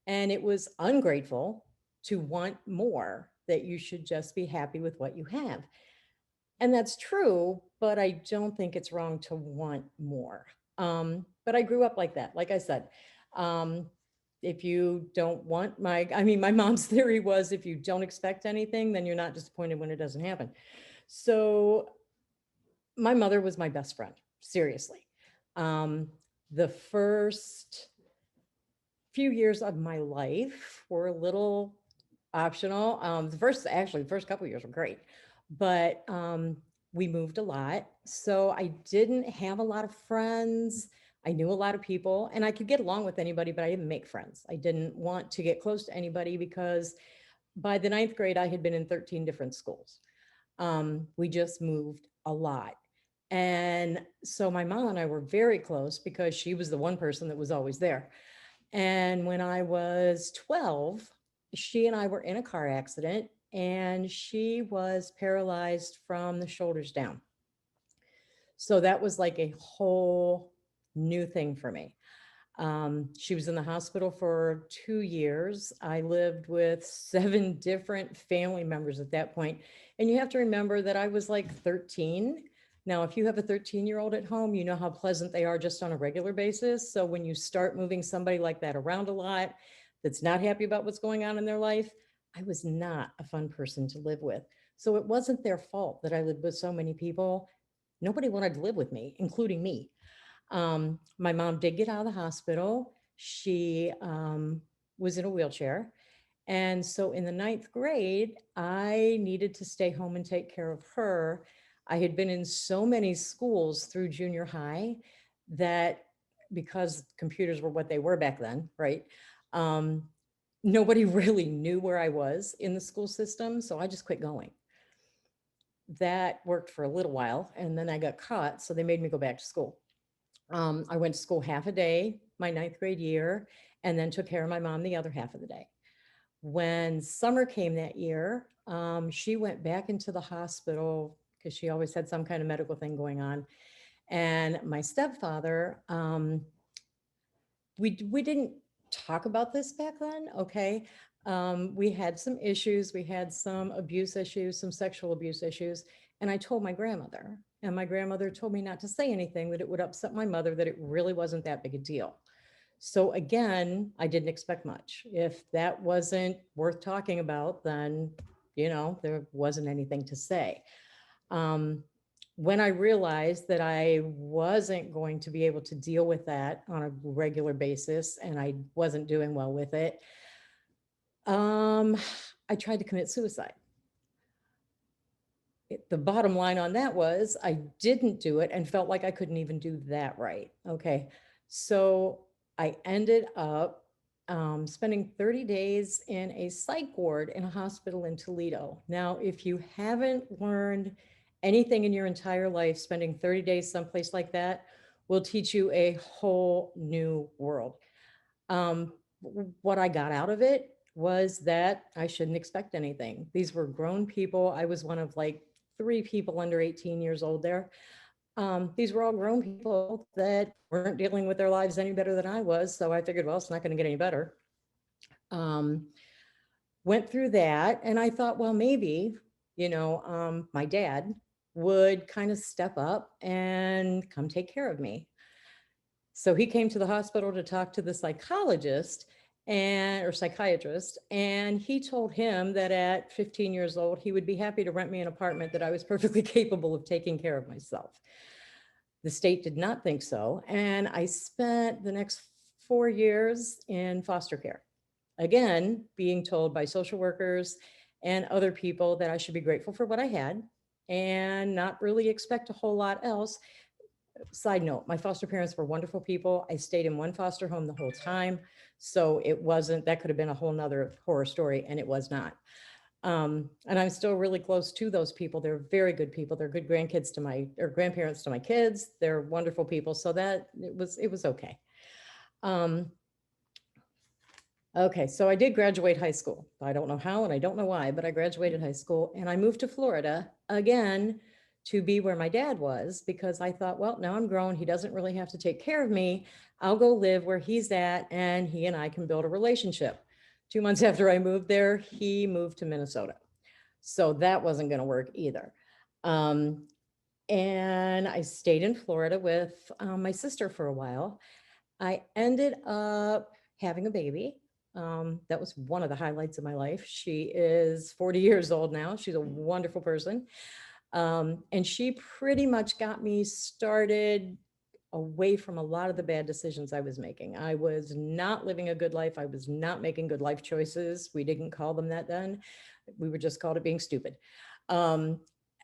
And it was ungrateful to want more, that you should just be happy with what you have. And that's true, but I don't think it's wrong to want more. But I grew up like that. Like I said, if you don't want my mom's theory was, if you don't expect anything, then you're not disappointed when it doesn't happen. So my mother was my best friend, seriously. The first few years of my life were a little optional. The first couple of years were great, but we moved a lot. So I didn't have a lot of friends. I knew a lot of people and I could get along with anybody, but I didn't make friends. I didn't want to get close to anybody because by the 9th grade, I had been in 13 different schools. We just moved a lot. And so my mom and I were very close because she was the one person that was always there. And when I was 12, she and I were in a car accident and she was paralyzed from the shoulders down. So that was like a whole new thing for me. She was in the hospital for 2 years. I lived with 7 different family members at that point. And you have to remember that I was like 13. Now, if you have a 13-year-old at home, you know how pleasant they are just on a regular basis. So when you start moving somebody like that around a lot, that's not happy about what's going on in their life, I was not a fun person to live with. So it wasn't their fault that I lived with so many people. Nobody wanted to live with me, including me. My mom did get out of the hospital. She was in a wheelchair. And so in the 9th grade, I needed to stay home and take care of her. I had been in so many schools through junior high that, because computers were what they were back then, right? Nobody really knew where I was in the school system. So I just quit going. That worked for a little while. And then I got caught. So they made me go back to school. I went to school half a day, my 9th grade year, and then took care of my mom the other half of the day. When summer came that year, she went back into the hospital because she always had some kind of medical thing going on. And my stepfather, we didn't talk about this back then, okay? We had some issues. We had some abuse issues, some sexual abuse issues. And I told my grandmother, and my grandmother told me not to say anything, that it would upset my mother, that it really wasn't that big a deal. So again, I didn't expect much. If that wasn't worth talking about, then, you know, there wasn't anything to say. When I realized that I wasn't going to be able to deal with that on a regular basis and I wasn't doing well with it, I tried to commit suicide. The bottom line on that was I didn't do it and felt like I couldn't even do that right. Okay. So I ended up spending 30 days in a psych ward in a hospital in Toledo. Now, if you haven't learned anything in your entire life, spending 30 days someplace like that will teach you a whole new world. What I got out of it was that I shouldn't expect anything. These were grown people. I was one of like 3 people under 18 years old there. These were all grown people that weren't dealing with their lives any better than I was. So I figured, well, it's not going to get any better. Went through that and I thought, well, maybe, my dad would kind of step up and come take care of me. So he came to the hospital to talk to the psychologist or psychiatrist, and he told him that at 15 years old, he would be happy to rent me an apartment, that I was perfectly capable of taking care of myself. The state did not think so. And I spent the next 4 years in foster care. Again, being told by social workers and other people that I should be grateful for what I had and not really expect a whole lot else. Side note, my foster parents were wonderful people. I stayed in one foster home the whole time. So it wasn't, that could have been a whole nother horror story, and it was not. And I'm still really close to those people. They're very good people. They're good grandparents to my kids. They're wonderful people. So that it was okay. Okay, so I did graduate high school. I don't know how and I don't know why, but I graduated high school and I moved to Florida again to be where my dad was, because I thought, well, now I'm grown. He doesn't really have to take care of me. I'll go live where he's at and he and I can build a relationship. 2 months after I moved there, he moved to Minnesota. So that wasn't going to work either. And I stayed in Florida with my sister for a while. I ended up having a baby. That was one of the highlights of my life. She is 40 years old now. She's a wonderful person. And she pretty much got me started away from a lot of the bad decisions I was making. I was not living a good life. I was not making good life choices. We didn't call them that then. We were just called it being stupid. And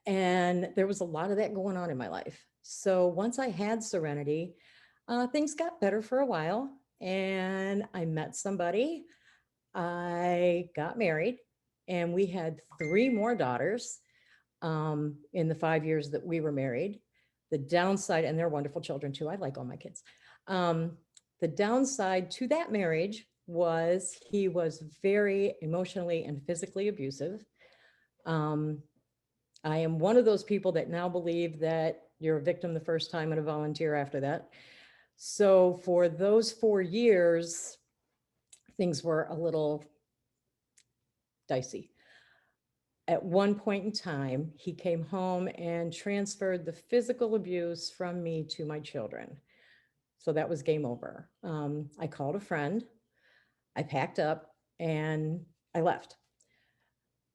there was a lot of that going on in my life. So once I had serenity, things got better for a while and I met somebody. I got married and we had 3 more daughters in the 5 years that we were married. The downside, and they're wonderful children too. I like all my kids. The downside to that marriage was he was very emotionally and physically abusive. I am one of those people that now believe that you're a victim the first time and a volunteer after that. So for those 4 years, things were a little dicey. At one point in time, he came home and transferred the physical abuse from me to my children. So that was game over. I called a friend, I packed up, and I left.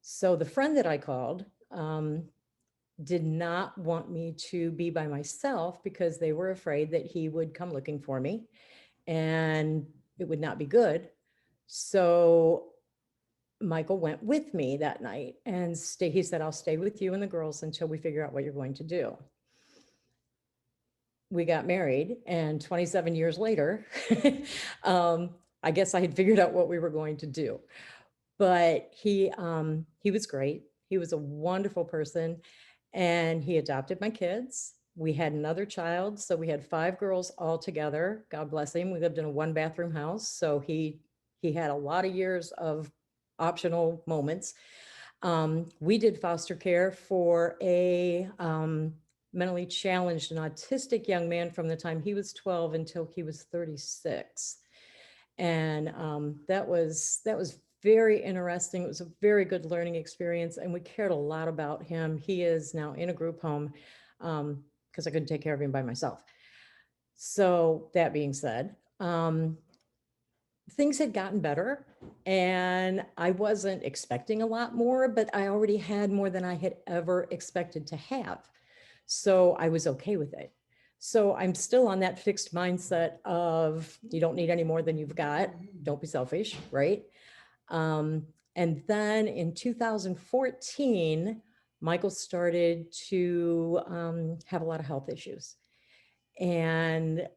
So the friend that I called did not want me to be by myself because they were afraid that he would come looking for me and it would not be good. So Michael went with me that night and he said, I'll stay with you and the girls until we figure out what you're going to do. We got married, and 27 years later, I guess I had figured out what we were going to do. But he was great. He was a wonderful person, and he adopted my kids. We had another child, so we had 5 girls all together. God bless him. We lived in a 1-bathroom house, so he had a lot of years of optional moments. We did foster care for a mentally challenged and autistic young man from the time he was 12 until he was 36. And that was very interesting. It was a very good learning experience, and we cared a lot about him. He is now in a group home because I couldn't take care of him by myself. So that being said, things had gotten better, and I wasn't expecting a lot more, but I already had more than I had ever expected to have. So I was okay with it. So I'm still on that fixed mindset of you don't need any more than you've got. Don't be selfish, right? And then in 2014, Michael started to have a lot of health issues. And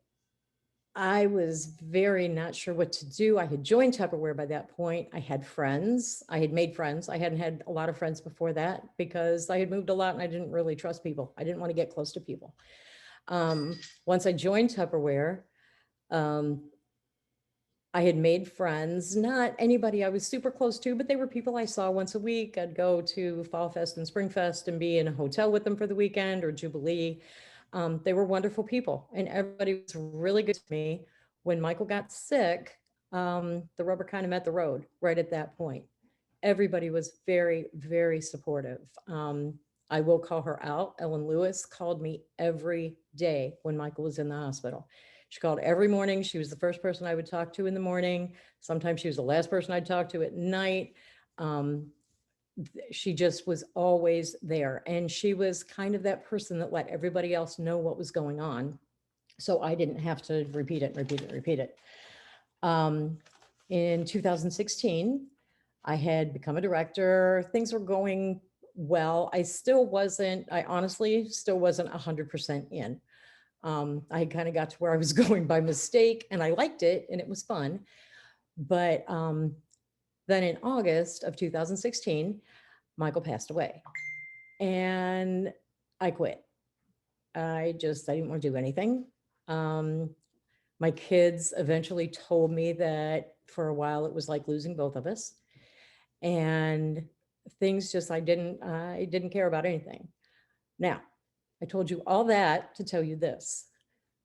I was very not sure what to do. I had joined Tupperware by that point. I had friends. I had made friends. I hadn't had a lot of friends before that because I had moved a lot and I didn't really trust people. I didn't want to get close to people. Once I joined Tupperware, um, I had made friends, not anybody I was super close to, but they were people I saw once a week. I'd go to Fall Fest and Spring Fest and be in a hotel with them for the weekend, or Jubilee. They were wonderful people, and everybody was really good to me. When Michael got sick, the rubber kind of met the road right at that point. Everybody was very, very supportive. I will call her out. Ellen Lewis called me every day when Michael was in the hospital. She called every morning. She was the first person I would talk to in the morning. Sometimes she was the last person I'd talk to at night. She just was always there. And she was kind of that person that let everybody else know what was going on. So I didn't have to repeat it, repeat it, repeat it. In 2016, I had become a director. Things were going well. I honestly still wasn't 100% in. I kind of got to where I was going by mistake, and I liked it and it was fun. But then in August of 2016, Michael passed away and I quit. I didn't want to do anything. My kids eventually told me that for a while it was like losing both of us, and things just, I didn't care about anything. Now, I told you all that to tell you this,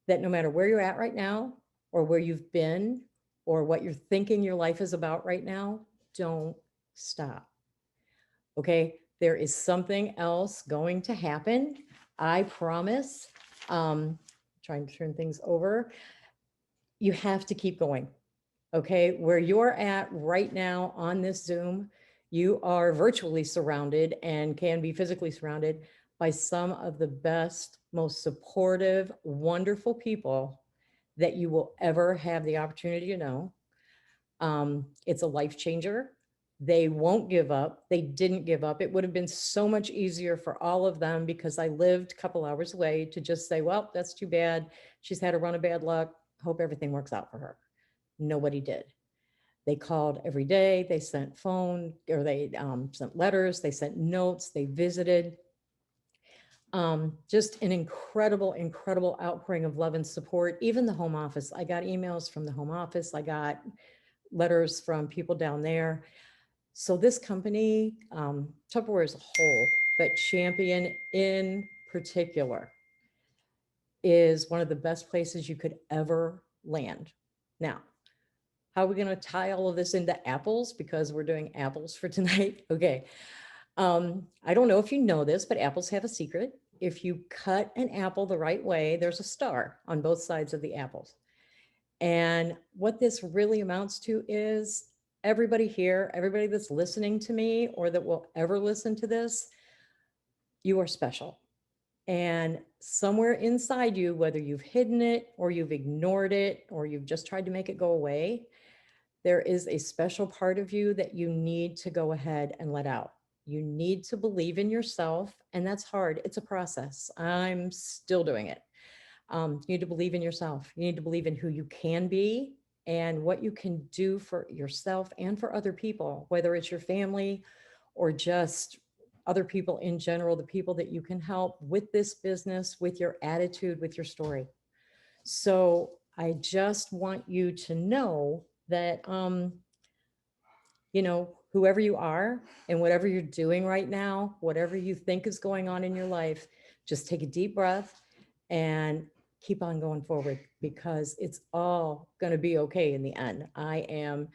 that no matter where you're at right now, or where you've been, or what you're thinking your life is about right now, don't stop. Okay, there is something else going to happen. I promise. Trying to turn things over. You have to keep going. Okay, where you're at right now on this Zoom, you are virtually surrounded and can be physically surrounded by some of the best, most supportive, wonderful people that you will ever have the opportunity to know. It's a life changer. They won't give up. They didn't give up. It would have been so much easier for all of them, because I lived a couple hours away, to just say, well, that's too bad. She's had a run of bad luck. Hope everything works out for her. Nobody did. They called every day. They sent phone, or they sent letters. They sent notes. They visited. Just an incredible, incredible outpouring of love and support. Even the home office. I got emails from the home office. I got letters from people down there. So this company, Tupperware as a whole, but Champion in particular, is one of the best places you could ever land. Now, how are we going to tie all of this into apples? Because we're doing apples for tonight. Okay. I don't know if you know this, but apples have a secret. If you cut an apple the right way, there's a star on both sides of the apples. And what this really amounts to is, everybody here, everybody that's listening to me or that will ever listen to this, you are special. And somewhere inside you, whether you've hidden it or you've ignored it or you've just tried to make it go away, there is a special part of you that you need to go ahead and let out. You need to believe in yourself, and that's hard. It's a process. I'm still doing it. You need to believe in yourself. You need to believe in who you can be and what you can do for yourself and for other people, whether it's your family or just other people in general, the people that you can help with this business, with your attitude, with your story. So I just want you to know that, whoever you are and whatever you're doing right now, whatever you think is going on in your life, just take a deep breath and keep on going forward, because it's all going to be okay in the end. I am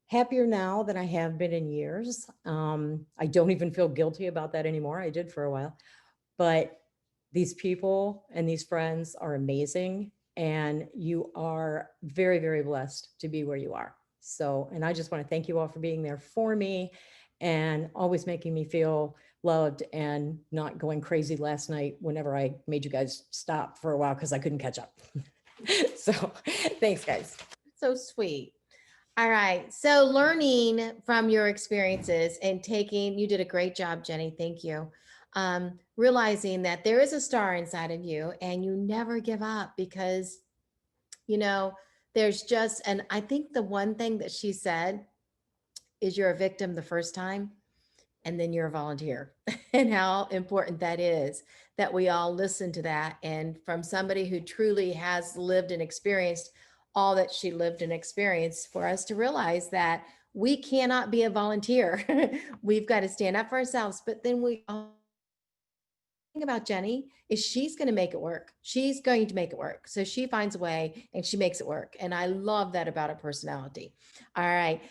happier now than I have been in years. I don't even feel guilty about that anymore. I did for a while, but these people and these friends are amazing, and you are very, very blessed to be where you are. So, and I just want to thank you all for being there for me and always making me feel loved and not going crazy last night whenever I made you guys stop for a while because I couldn't catch up. So thanks, guys. So sweet. All right. So learning from your experiences and you did a great job, Jeni. Thank you. Realizing that there is a star inside of you and you never give up, because, there's and I think the one thing that she said is, you're a victim the first time, and then you're a volunteer. And how important that is that we all listen to that. And from somebody who truly has lived and experienced all that she lived and experienced, for us to realize that we cannot be a volunteer. We've got to stand up for ourselves. But then we all thing about Jeni is she's going to make it work. She's going to make it work. So she finds a way and she makes it work. And I love that about her personality. All right.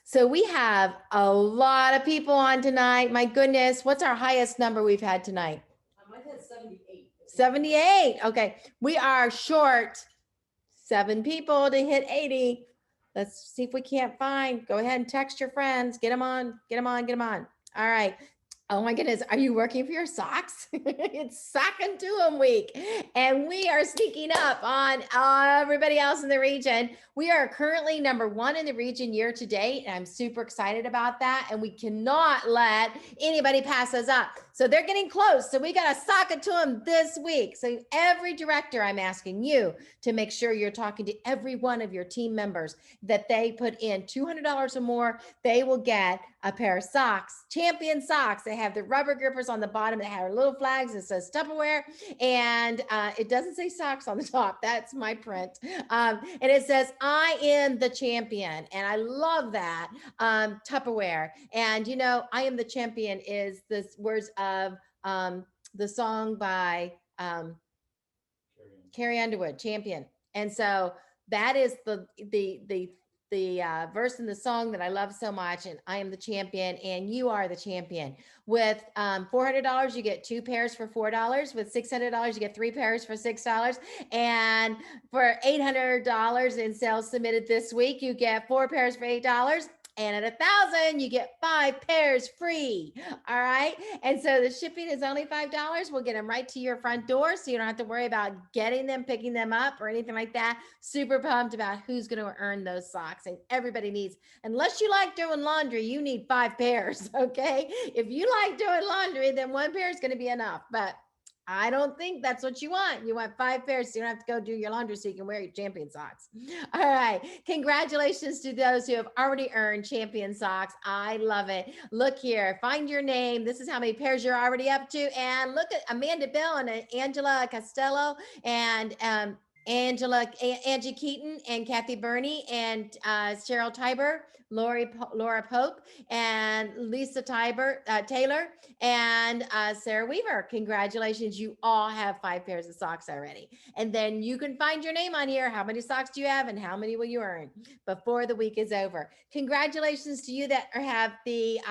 So we have a lot of people on tonight. My goodness, what's our highest number we've had tonight? I've had 78. 78. Okay. We are short 7 people to hit 80. Let's see if we can't find. Go ahead and text your friends. Get them on. Get them on. Get them on. All right. Oh my goodness, are you working for your socks? It's sock and to 'em week. And we are sneaking up on everybody else in the region. We are currently number 1 in the region year to date. And I'm super excited about that. And we cannot let anybody pass us up. So they're getting close. So we got to sock it to them this week. So every director, I'm asking you to make sure you're talking to every one of your team members that they put in $200 or more. They will get a pair of socks, champion socks. They have the rubber grippers on the bottom that have little flags. It says Tupperware, and it doesn't say socks on the top. That's my print. And it says, I am the champion. And I love that. Tupperware. And, you know, I am the champion is the words of the song by Carrie Underwood, Champion. And so that is the verse in the song that I love so much. And I am the champion and you are the champion. With $400, you get 2 pairs for $4. With $600, you get 3 pairs for $6. And for $800 in sales submitted this week, you get 4 pairs for $8. And at $1,000, you get 5 pairs free. All right. And so the shipping is only $5. We'll get them right to your front door. So you don't have to worry about getting them, picking them up or anything like that. Super pumped about who's going to earn those socks. And everybody needs, unless you like doing laundry, you need 5 pairs. Okay. If you like doing laundry, then 1 pair is going to be enough. But I don't think that's what you want. You want 5 pairs so you don't have to go do your laundry so you can wear your champion socks. All right. Congratulations to those who have already earned champion socks. I love it. Look here. Find your name. This is how many pairs you're already up to. And look at Amanda Bell and Angela Costello and Angie Keaton and Kathy Burney and Cheryl Tiber, Laura Pope and Lisa Taylor and Sarah Weaver. Congratulations. You all have 5 pairs of socks already. And then you can find your name on here. How many socks do you have and how many will you earn before the week is over? Congratulations to you that have the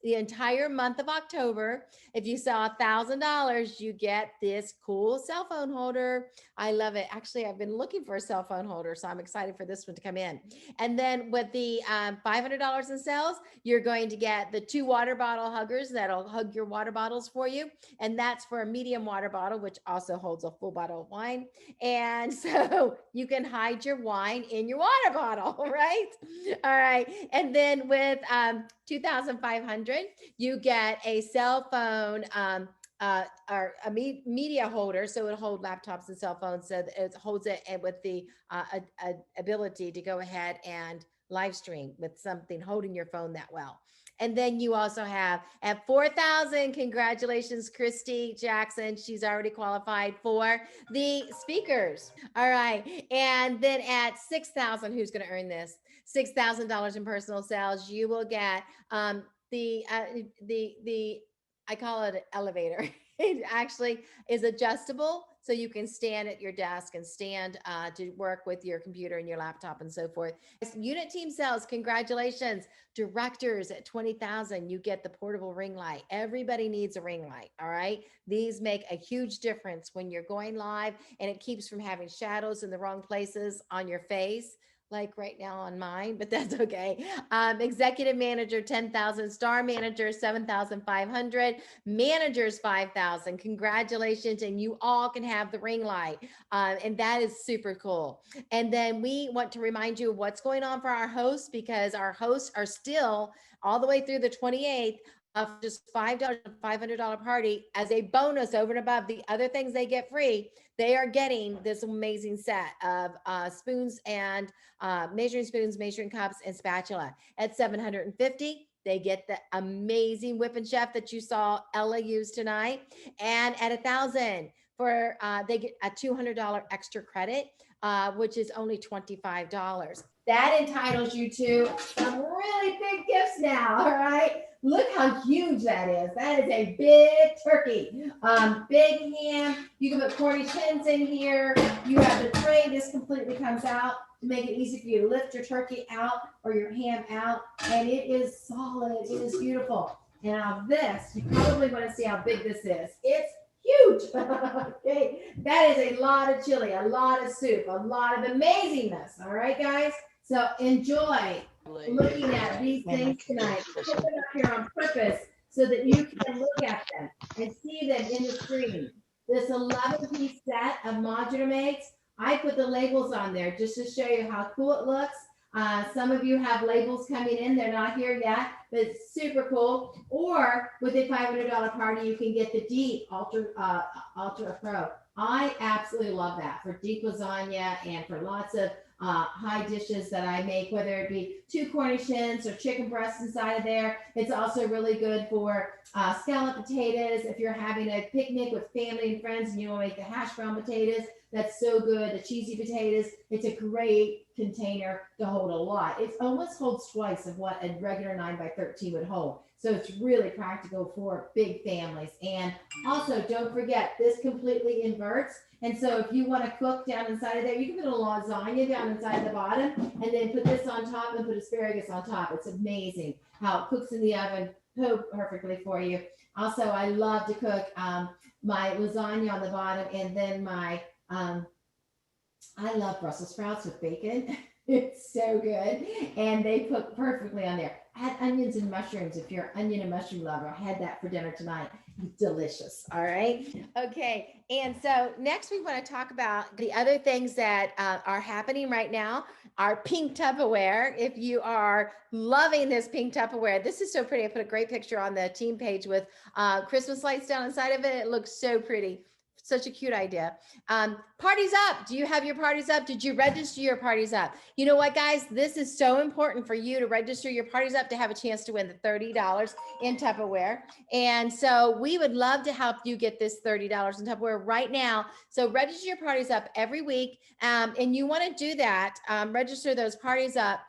entire month of October. If you sell $1,000, you get this cool cell phone holder. I love it. Actually, I've been looking for a cell phone holder, so I'm excited for this one to come in. And then with the $500 in sales, you're going to get the 2 water bottle huggers that'll hug your water bottles for you. And that's for a medium water bottle, which also holds a full bottle of wine. And so you can hide your wine in your water bottle, right? All right. And then with $2,500, you get a cell phone or a media holder, so it'll hold laptops and cell phones. So it holds it and with the ability to go ahead and live stream with something holding your phone that well. And then you also have at 4,000, congratulations, Kristi Jackson. She's already qualified for the speakers. All right. And then at 6,000, who's going to earn this? $6,000 in personal sales, you will get the I call it an elevator. It actually is adjustable. So you can stand at your desk and stand to work with your computer and your laptop and so forth. Unit team sales, congratulations. Directors at 20,000, you get the portable ring light. Everybody needs a ring light, all right? These make a huge difference when you're going live and it keeps from having shadows in the wrong places on your face, like right now on mine, but that's okay. Executive manager, 10,000, star manager, 7,500, managers, 5,000. Congratulations. And you all can have the ring light. And that is super cool. And then we want to remind you of what's going on for our hosts, because our hosts are still all the way through the 28th of just $5, $500 party as a bonus over and above the other things they get free. They are getting this amazing set of spoons and measuring spoons, measuring cups, and spatula at $750. They get the amazing whipping chef that you saw Ella use tonight. And at 1,000 for, they get a $200 extra credit, which is only $25. That entitles you to some really big gifts now. All right. Look how huge that is. That is a big turkey. Big ham. You can put Cornish hens in here. You have the tray. This completely comes out to make it easy for you to lift your turkey out or your ham out. And it is solid. It is beautiful. And now this, you probably want to see how big this is. It's huge. Okay. That is a lot of chili, a lot of soup, a lot of amazingness. All right, guys. So enjoy looking at these things tonight. Put them up here on purpose so that you can look at them and see them in the screen. This 11-piece set of modular mates, I put the labels on there just to show you how cool it looks. Some of you have labels coming in. They're not here yet, but it's super cool. Or with a $500 party, you can get the deep Ultra Pro. I absolutely love that for deep lasagna and for lots of high dishes that I make, whether it be 2 Cornish hens or chicken breasts inside of there. It's also really good for scallop potatoes. If you're having a picnic with family and friends and you want to make the hash brown potatoes, that's so good. The cheesy potatoes, it's a great container to hold a lot. It almost holds twice of what a regular 9x13 would hold. So it's really practical for big families. And also don't forget, this completely inverts. And so if you want to cook down inside of there, you can put a lasagna down inside the bottom and then put this on top and put asparagus on top. It's amazing how it cooks in the oven so perfectly for you. Also, I love to cook my lasagna on the bottom and then my, I love Brussels sprouts with bacon. It's so good. And they cook perfectly on there. Add onions and mushrooms if you're an onion and mushroom lover. I had that for dinner tonight. Delicious. All right. Okay. And so next we want to talk about the other things that are happening right now. Our pink Tupperware. If you are loving this pink Tupperware, this is so pretty. I put a great picture on the team page with Christmas lights down inside of it. It looks so pretty. Such a cute idea. Parties up. Do you have your parties up? Did you register your parties up? You know what, guys? This is so important for you to register your parties up to have a chance to win the $30 in Tupperware. And so we would love to help you get this $30 in Tupperware right now. So register your parties up every week. And you want to do that, register those parties up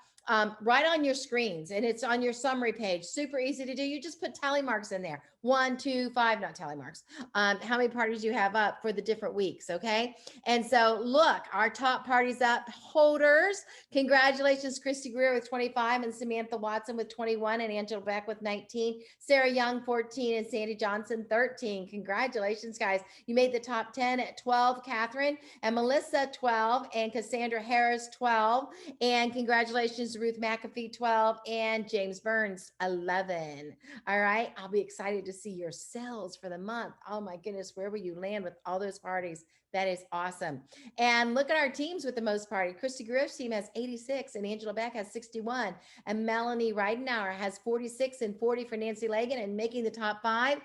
right on your screens, and it's on your summary page. Super easy to do. You just put tally marks in there. 1, 2, 5, not tally marks. How many parties you have up for the different weeks. Okay. And so look, our top parties up holders. Congratulations, Kristi Greer with 25 and Samantha Watson with 21 and Angela Beck with 19, Sarah Young 14 and Sandy Johnson 13. Congratulations, guys. You made the top 10 at 12, Catherine and Melissa 12 and Cassandra Harris 12. And congratulations, Ruth McAfee 12 and James Burns 11. All right. I'll be excited to see your sales for the month. Oh my goodness, where will you land with all those parties? That is awesome. And look at our teams with the most party. Kristi Greer's team has 86 and Angela Beck has 61. And Melanie Reidenauer has 46 and 40 for Nancy Lagan and making the top 5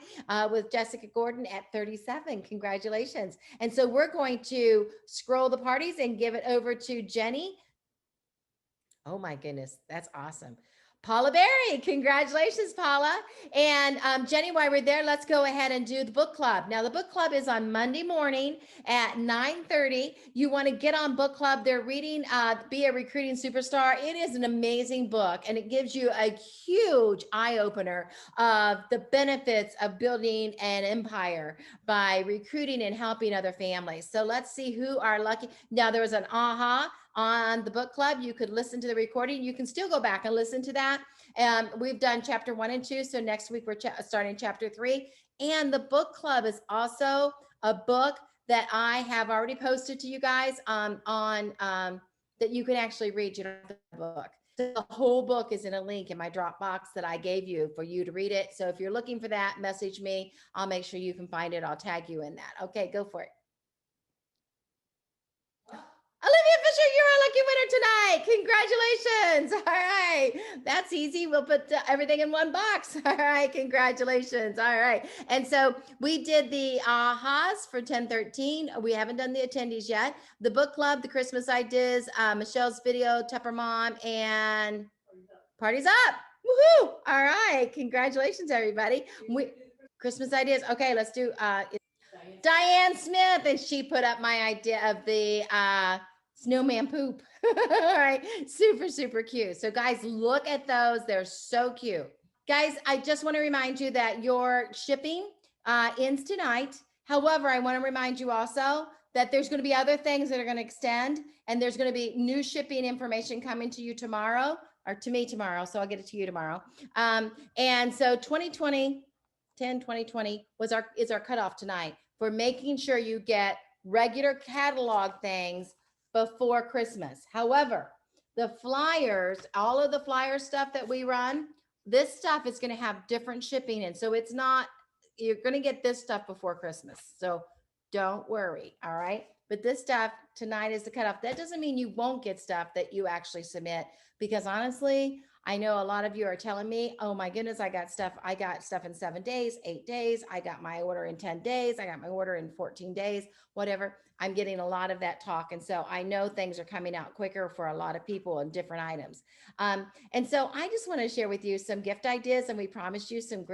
with Jessica Gordon at 37. Congratulations. And so we're going to scroll the parties and give it over to Jeni. Oh my goodness, that's awesome. Paula Berry, congratulations, Paula. And Jeni, while we're there, let's go ahead and do the book club. Now, the book club is on Monday morning at 9:30. You want to get on book club. They're reading Be a Recruiting Superstar. It is an amazing book, and it gives you a huge eye-opener of the benefits of building an empire by recruiting and helping other families. So let's see who are lucky. Now, there was an aha on the book club. You could listen to the recording. You can still go back and listen to that. We've done chapter 1 and 2. So next week we're starting chapter 3. And the book club is also a book that I have already posted to you guys that you can actually read. You don't have the book. The whole book is in a link in my Dropbox that I gave you for you to read it. So if you're looking for that, message me. I'll make sure you can find it. I'll tag you in that. Okay, go for it. Olivia Fisher, you're our lucky winner tonight. Congratulations. All right. That's easy. We'll put everything in one box. All right. Congratulations. All right. And so we did the ahas for 1013. We haven't done the attendees yet. The book club, the Christmas ideas, Michelle's video, Tupper Mom, and Parties Up. Woohoo! All right. Congratulations, everybody. Christmas ideas. Okay, let's do Diane Smith, and she put up my idea of the snowman poop. All right, super, super cute. So guys, look at those. They're so cute. Guys, I just want to remind you that your shipping ends tonight. However, I want to remind you also that there's going to be other things that are going to extend, and there's going to be new shipping information coming to you tomorrow, or to me tomorrow. So I'll get it to you tomorrow. And so 2020 is our cutoff tonight for making sure you get regular catalog things before Christmas. However, the flyers, all of the flyer stuff that we run, this stuff is going to have different shipping. And so it's not, you're going to get this stuff before Christmas. So don't worry. All right. But this stuff tonight is the cutoff. That doesn't mean you won't get stuff that you actually submit, because honestly, I know a lot of you are telling me, oh my goodness, I got stuff in 7 days, 8 days. I got my order in 10 days. I got my order in 14 days, whatever. I'm getting a lot of that talk. And so I know things are coming out quicker for a lot of people and different items. And so I just want to share with you some gift ideas, and we promised you some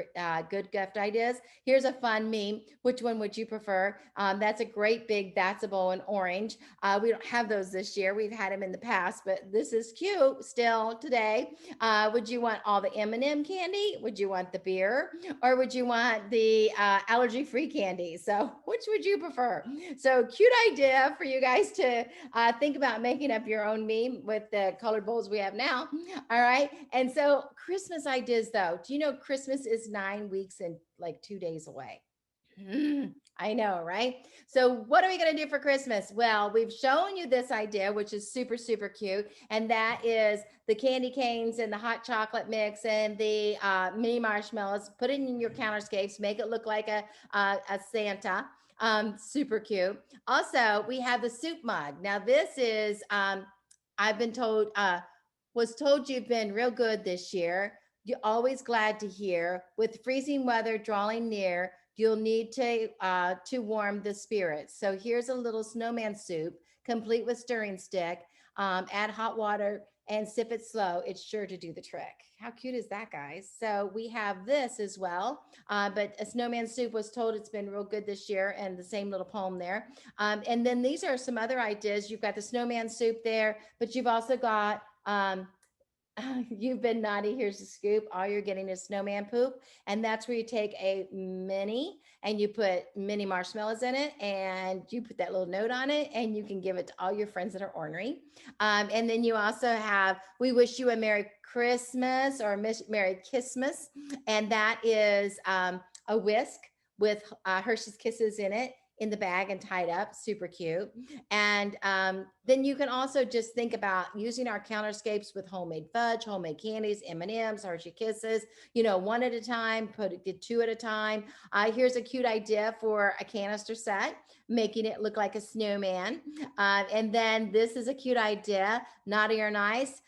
good gift ideas. Here's a fun meme. Which one would you prefer? That's a great big, that's a bowl in orange. We don't have those this year. We've had them in the past, but this is cute still today. Would you want all the M&M candy? Would you want the beer? Or would you want the allergy-free candy? So which would you prefer? So cute idea for you guys to think about making up your own meme with the colored bowls we have now. All right. And so Christmas ideas though, do you know Christmas is 9 weeks and like 2 days away? I know, right? So what are we going to do for Christmas? Well, we've shown you this idea, which is super, super cute. And that is the candy canes and the hot chocolate mix and the mini marshmallows. Put it in your counterscapes, make it look like a Santa. Super cute. Also, we have the soup mug. Now this is, I've been told, was told you've been real good this year. You're always glad to hear. With freezing weather drawing near, you'll need to warm the spirits. So here's a little snowman soup, complete with stirring stick. Add hot water and sip it slow. It's sure to do the trick. How cute is that, guys? So we have this as well. But a snowman soup was told it's been real good this year, and the same little poem there. And then these are some other ideas. You've got the snowman soup there, but you've also got you've been naughty. Here's the scoop. All you're getting is snowman poop. And that's where you take a mini and you put mini marshmallows in it, and you put that little note on it, and you can give it to all your friends that are ornery. And then you also have, we wish you a Merry Christmas or Merry Kissmas. And that is a whisk with Hershey's Kisses in it, in the bag and tied up, super cute. And then you can also just think about using our counterscapes with homemade fudge, homemade candies, M&Ms, Hershey Kisses, one at a time, get 2 at a time. Here's a cute idea for a canister set, making it look like a snowman. And then this is a cute idea, naughty or nice.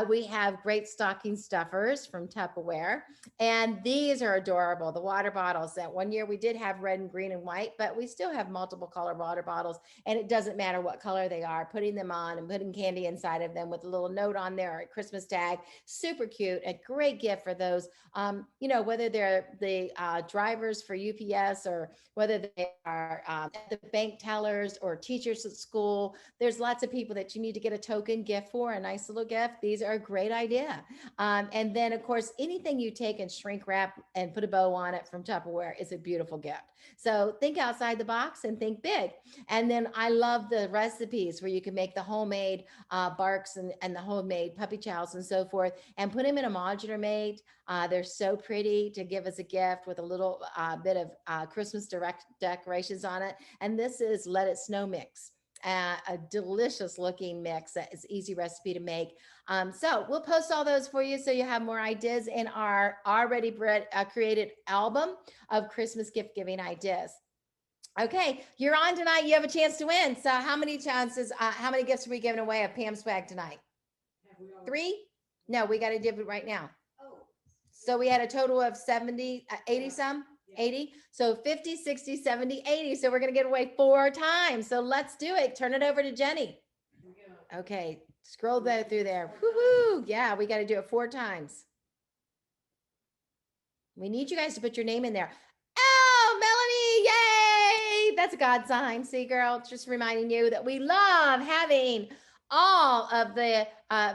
We have great stocking stuffers from Tupperware, and these are adorable. The water bottles that one year we did have red and green and white, but we still have multiple color water bottles, and it doesn't matter what color they are. Putting them on and putting candy inside of them with a little note on there, or a Christmas tag, super cute. A great gift for those, whether they're the drivers for UPS or whether they are at the bank tellers or teachers at school. There's lots of people that you need to get a token gift for, a nice little gift. These are a great idea. And then, of course, anything you take and shrink wrap and put a bow on it from Tupperware is a beautiful gift. So think outside the box and think big. And then I love the recipes where you can make the homemade barks and the homemade puppy chows and so forth, and put them in a modular made. They're so pretty to give as a gift with a little bit of Christmas decorations on it. And this is Let It Snow Mix. A delicious looking mix that is easy recipe to make. So we'll post all those for you so you have more ideas in our already created album of Christmas gift giving ideas. Okay, you're on tonight. You have a chance to win. So how many chances, how many gifts are we giving away of Pam swag tonight? 3? No, we got to give it right now. So we had a total of 70, 80 some? 80. So 50, 60, 70, 80. So we're going to give away 4 times. So let's do it. Turn it over to Jeni. Okay. Scroll that through there. Woohoo. Yeah, we got to do it 4 times. We need you guys to put your name in there. Oh, Melanie, yay! That's a God sign. See, girl, just reminding you that we love having all of the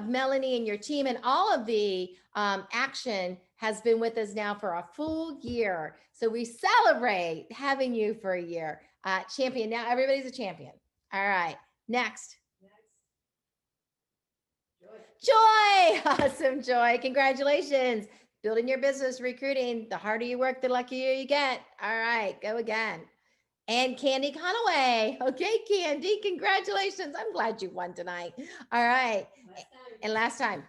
Melanie and your team, and all of the action has been with us now for a full year. So we celebrate having you for a year. Champion. Now everybody's a champion. All right. Next. Joy. Awesome, Joy. Congratulations. Building your business, recruiting. The harder you work, the luckier you get. All right, go again. And Candy Conaway. Okay, Candy, congratulations. I'm glad you won tonight. All right. And last time.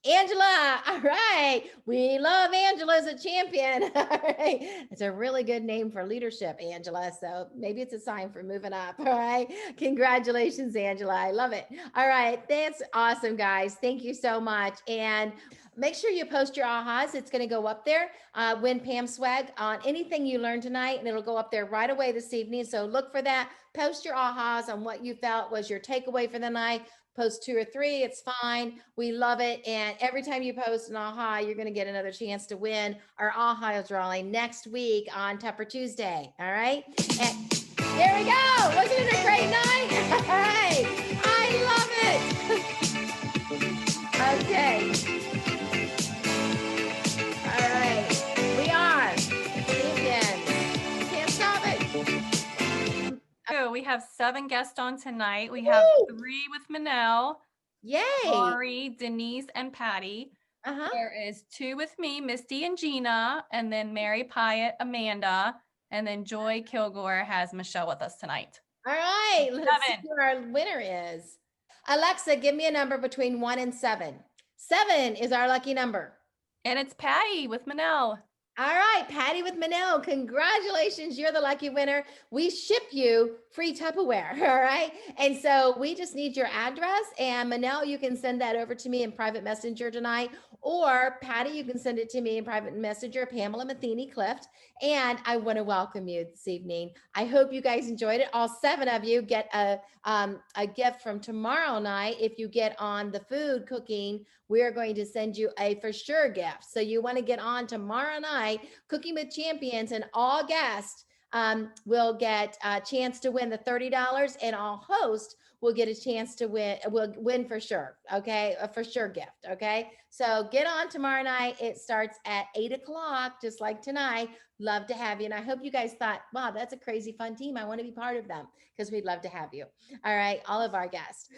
Angela. All right. We love Angela as a champion. All right. It's a really good name for leadership, Angela. So maybe it's a sign for moving up. All right. Congratulations, Angela. I love it. All right. That's awesome, guys. Thank you so much. And make sure you post your ahas. It's going to go up there. Win Pam swag on anything you learned tonight, and it'll go up there right away this evening. So look for that. Post your ahas on what you felt was your takeaway for the night. Post 2 or 3, it's fine. We love it. And every time you post an aha, you're going to get another chance to win our aha drawing next week on Tupper Tuesday. All right. And there we go. Wasn't it a great night? All right. I love it. Okay. All right. We are champions. Can't stop it. So we have 7 guests on tonight. We have Woo! 3 with Manel, Yay. Lori, Denise, and Patty. Uh-huh. There is 2 with me, Misty and Gina, and then Mary Pyatt, Amanda, and then Joy Kilgore has Michelle with us tonight. All right. Let's see 7. who our winner is. Alexa, give me a number between 1 and 7. 7 is our lucky number. And it's Patty with Manel. All right, Patty with Manel, congratulations. You're the lucky winner. We ship you free Tupperware. All right. And so we just need your address. And Manel, you can send that over to me in private messenger tonight. Or Patty, you can send it to me in private messenger, Pamela Matheny Clift. And I want to welcome you this evening. I hope you guys enjoyed it. All 7 of you get a gift from tomorrow night. If you get on the food cooking, we're going to send you a for sure gift. So you want to get on tomorrow night, Cooking with Champions, and all guests will get a chance to win the $30, and all hosts will get a chance to win for sure. Okay. A for sure gift. Okay. So get on tomorrow night. It starts at 8:00, just like tonight. Love to have you. And I hope you guys thought, wow, that's a crazy fun team. I want to be part of them, because we'd love to have you. All right. All of our guests.